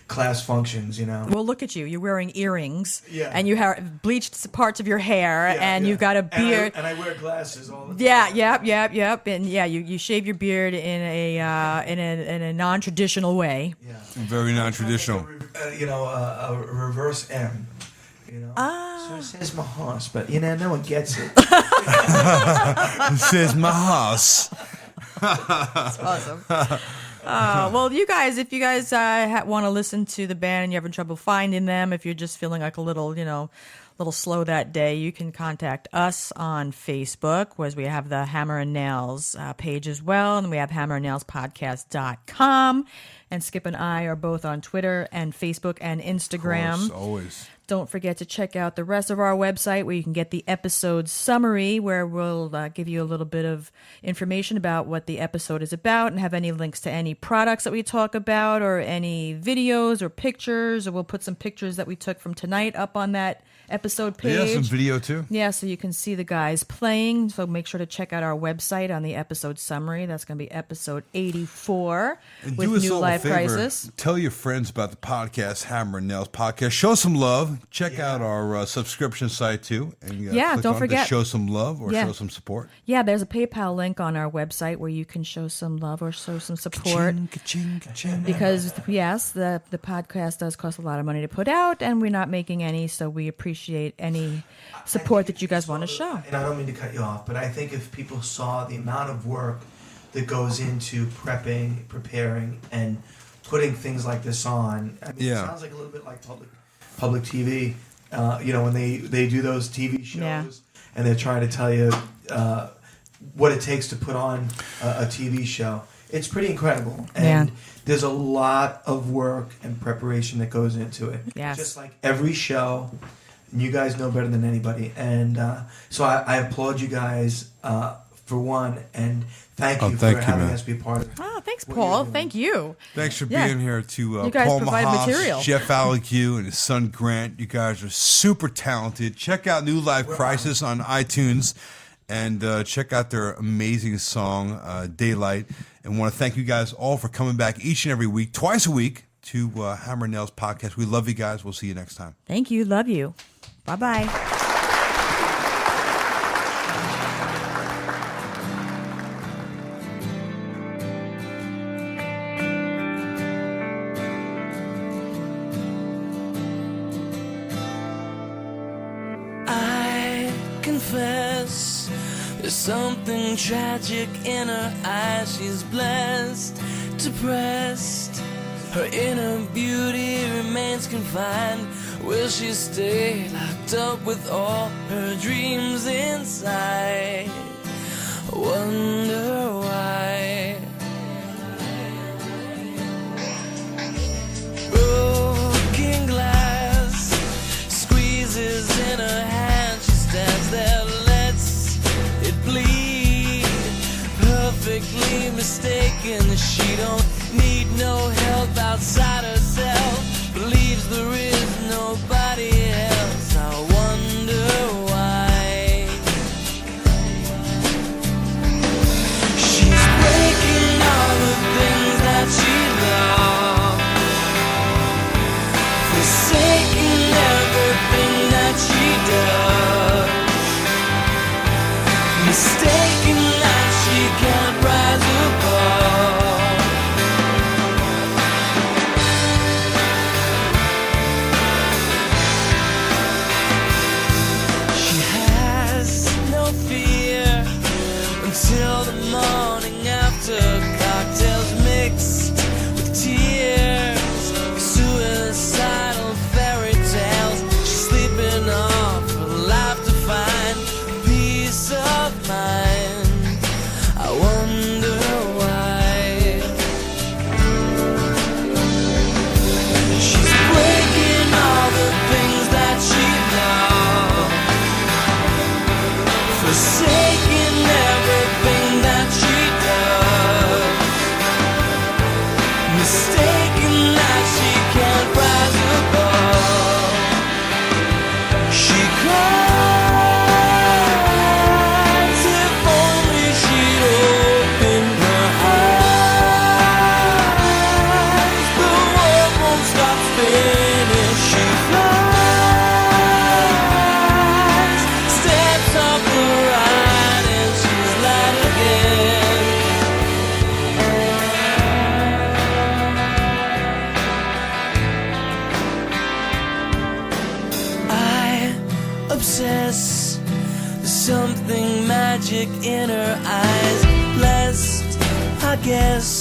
class functions, Well, look at you. You're wearing earrings. Yeah. And you have bleached parts of your hair, and you've got a beard. And I wear glasses all the time. Yeah, yep. And you shave your beard in a non-traditional way. Yeah. Very non-traditional. A reverse M. So it says Mahos, but no one gets it. It says Mahos. That's awesome. Well, you guys, if you guys want to listen to the band and you're having trouble finding them, if you're just feeling like a little little slow that day, you can contact us on Facebook, whereas we have the Hammer and Nails page as well, and we have hammerandnailspodcast.com. And Skip and I are both on Twitter and Facebook and Instagram. Of course, always. Don't forget to check out the rest of our website where you can get the episode summary, where we'll give you a little bit of information about what the episode is about and have any links to any products that we talk about or any videos or pictures, or we'll put some pictures that we took from tonight up on that episode page. Yeah, some video too. Yeah, so you can see the guys playing. So make sure to check out our website on the episode summary. That's going to be episode 84 And with do us New all a Life favor. Crisis. Tell your friends about the podcast, Hammer and Nails Podcast. Show some love. Check out our subscription site too. And Yeah, click don't on it forget. to show some love or Yeah. show some support. Yeah, there's a PayPal link on our website where you can show some love or show some support. Ka-ching, ka-ching. Because, yes, the podcast does cost a lot of money to put out, and we're not making any, so we appreciate any support that you guys want to show. And I don't mean to cut you off, but I think if people saw the amount of work that goes into preparing, and putting things like this on, I mean, Yeah. it sounds like a little bit like public TV. When they do those TV shows, Yeah. and they're trying to tell you what it takes to put on a TV show. It's pretty incredible. And Yeah. there's a lot of work and preparation that goes into it. Yes. Just like every show, and you guys know better than anybody. And so I applaud you guys for one, and thank you thank for you, having man. us be part of it. Oh, thanks, What you're Paul. doing. Thank you. Thanks for Yeah. being here to You guys Paul provide Mahos, material. Jeff Allegue, and his son Grant. You guys are super talented. Check out New Life Crisis on iTunes, and check out their amazing song, Daylight. And want to thank you guys all for coming back each and every week, twice a week, to Hammer and Nails Podcast. We love you guys. We'll see you next time. Thank you. Love you. Bye-bye. I confess there's something tragic in her eyes. She's blessed, depressed. Her inner beauty remains confined. Will she stay locked up with all her dreams inside? I wonder why. Broken glass squeezes in her hand. She stands there, lets it bleed. Perfectly mistaken, she don't need no help outside herself. Believes there is nobody else. I wonder why. She's breaking all the things that she loved, forsaking everything that she does, mistaken that she can't rise above. She has no fear until the morning after. Cocktails mixed with tears, suicidal fairy tales. She's sleeping off her life to find peace of mind. I wonder why. She's breaking all the things that she loved, forsaking everything that she does, mistaken that she can't rise above. She cries, if only she'd open her eyes, the world won't stop spinning. She flies, steps off the ride, and she's light again. I obsess, there's something magic in her eyes. Blessed, I guess.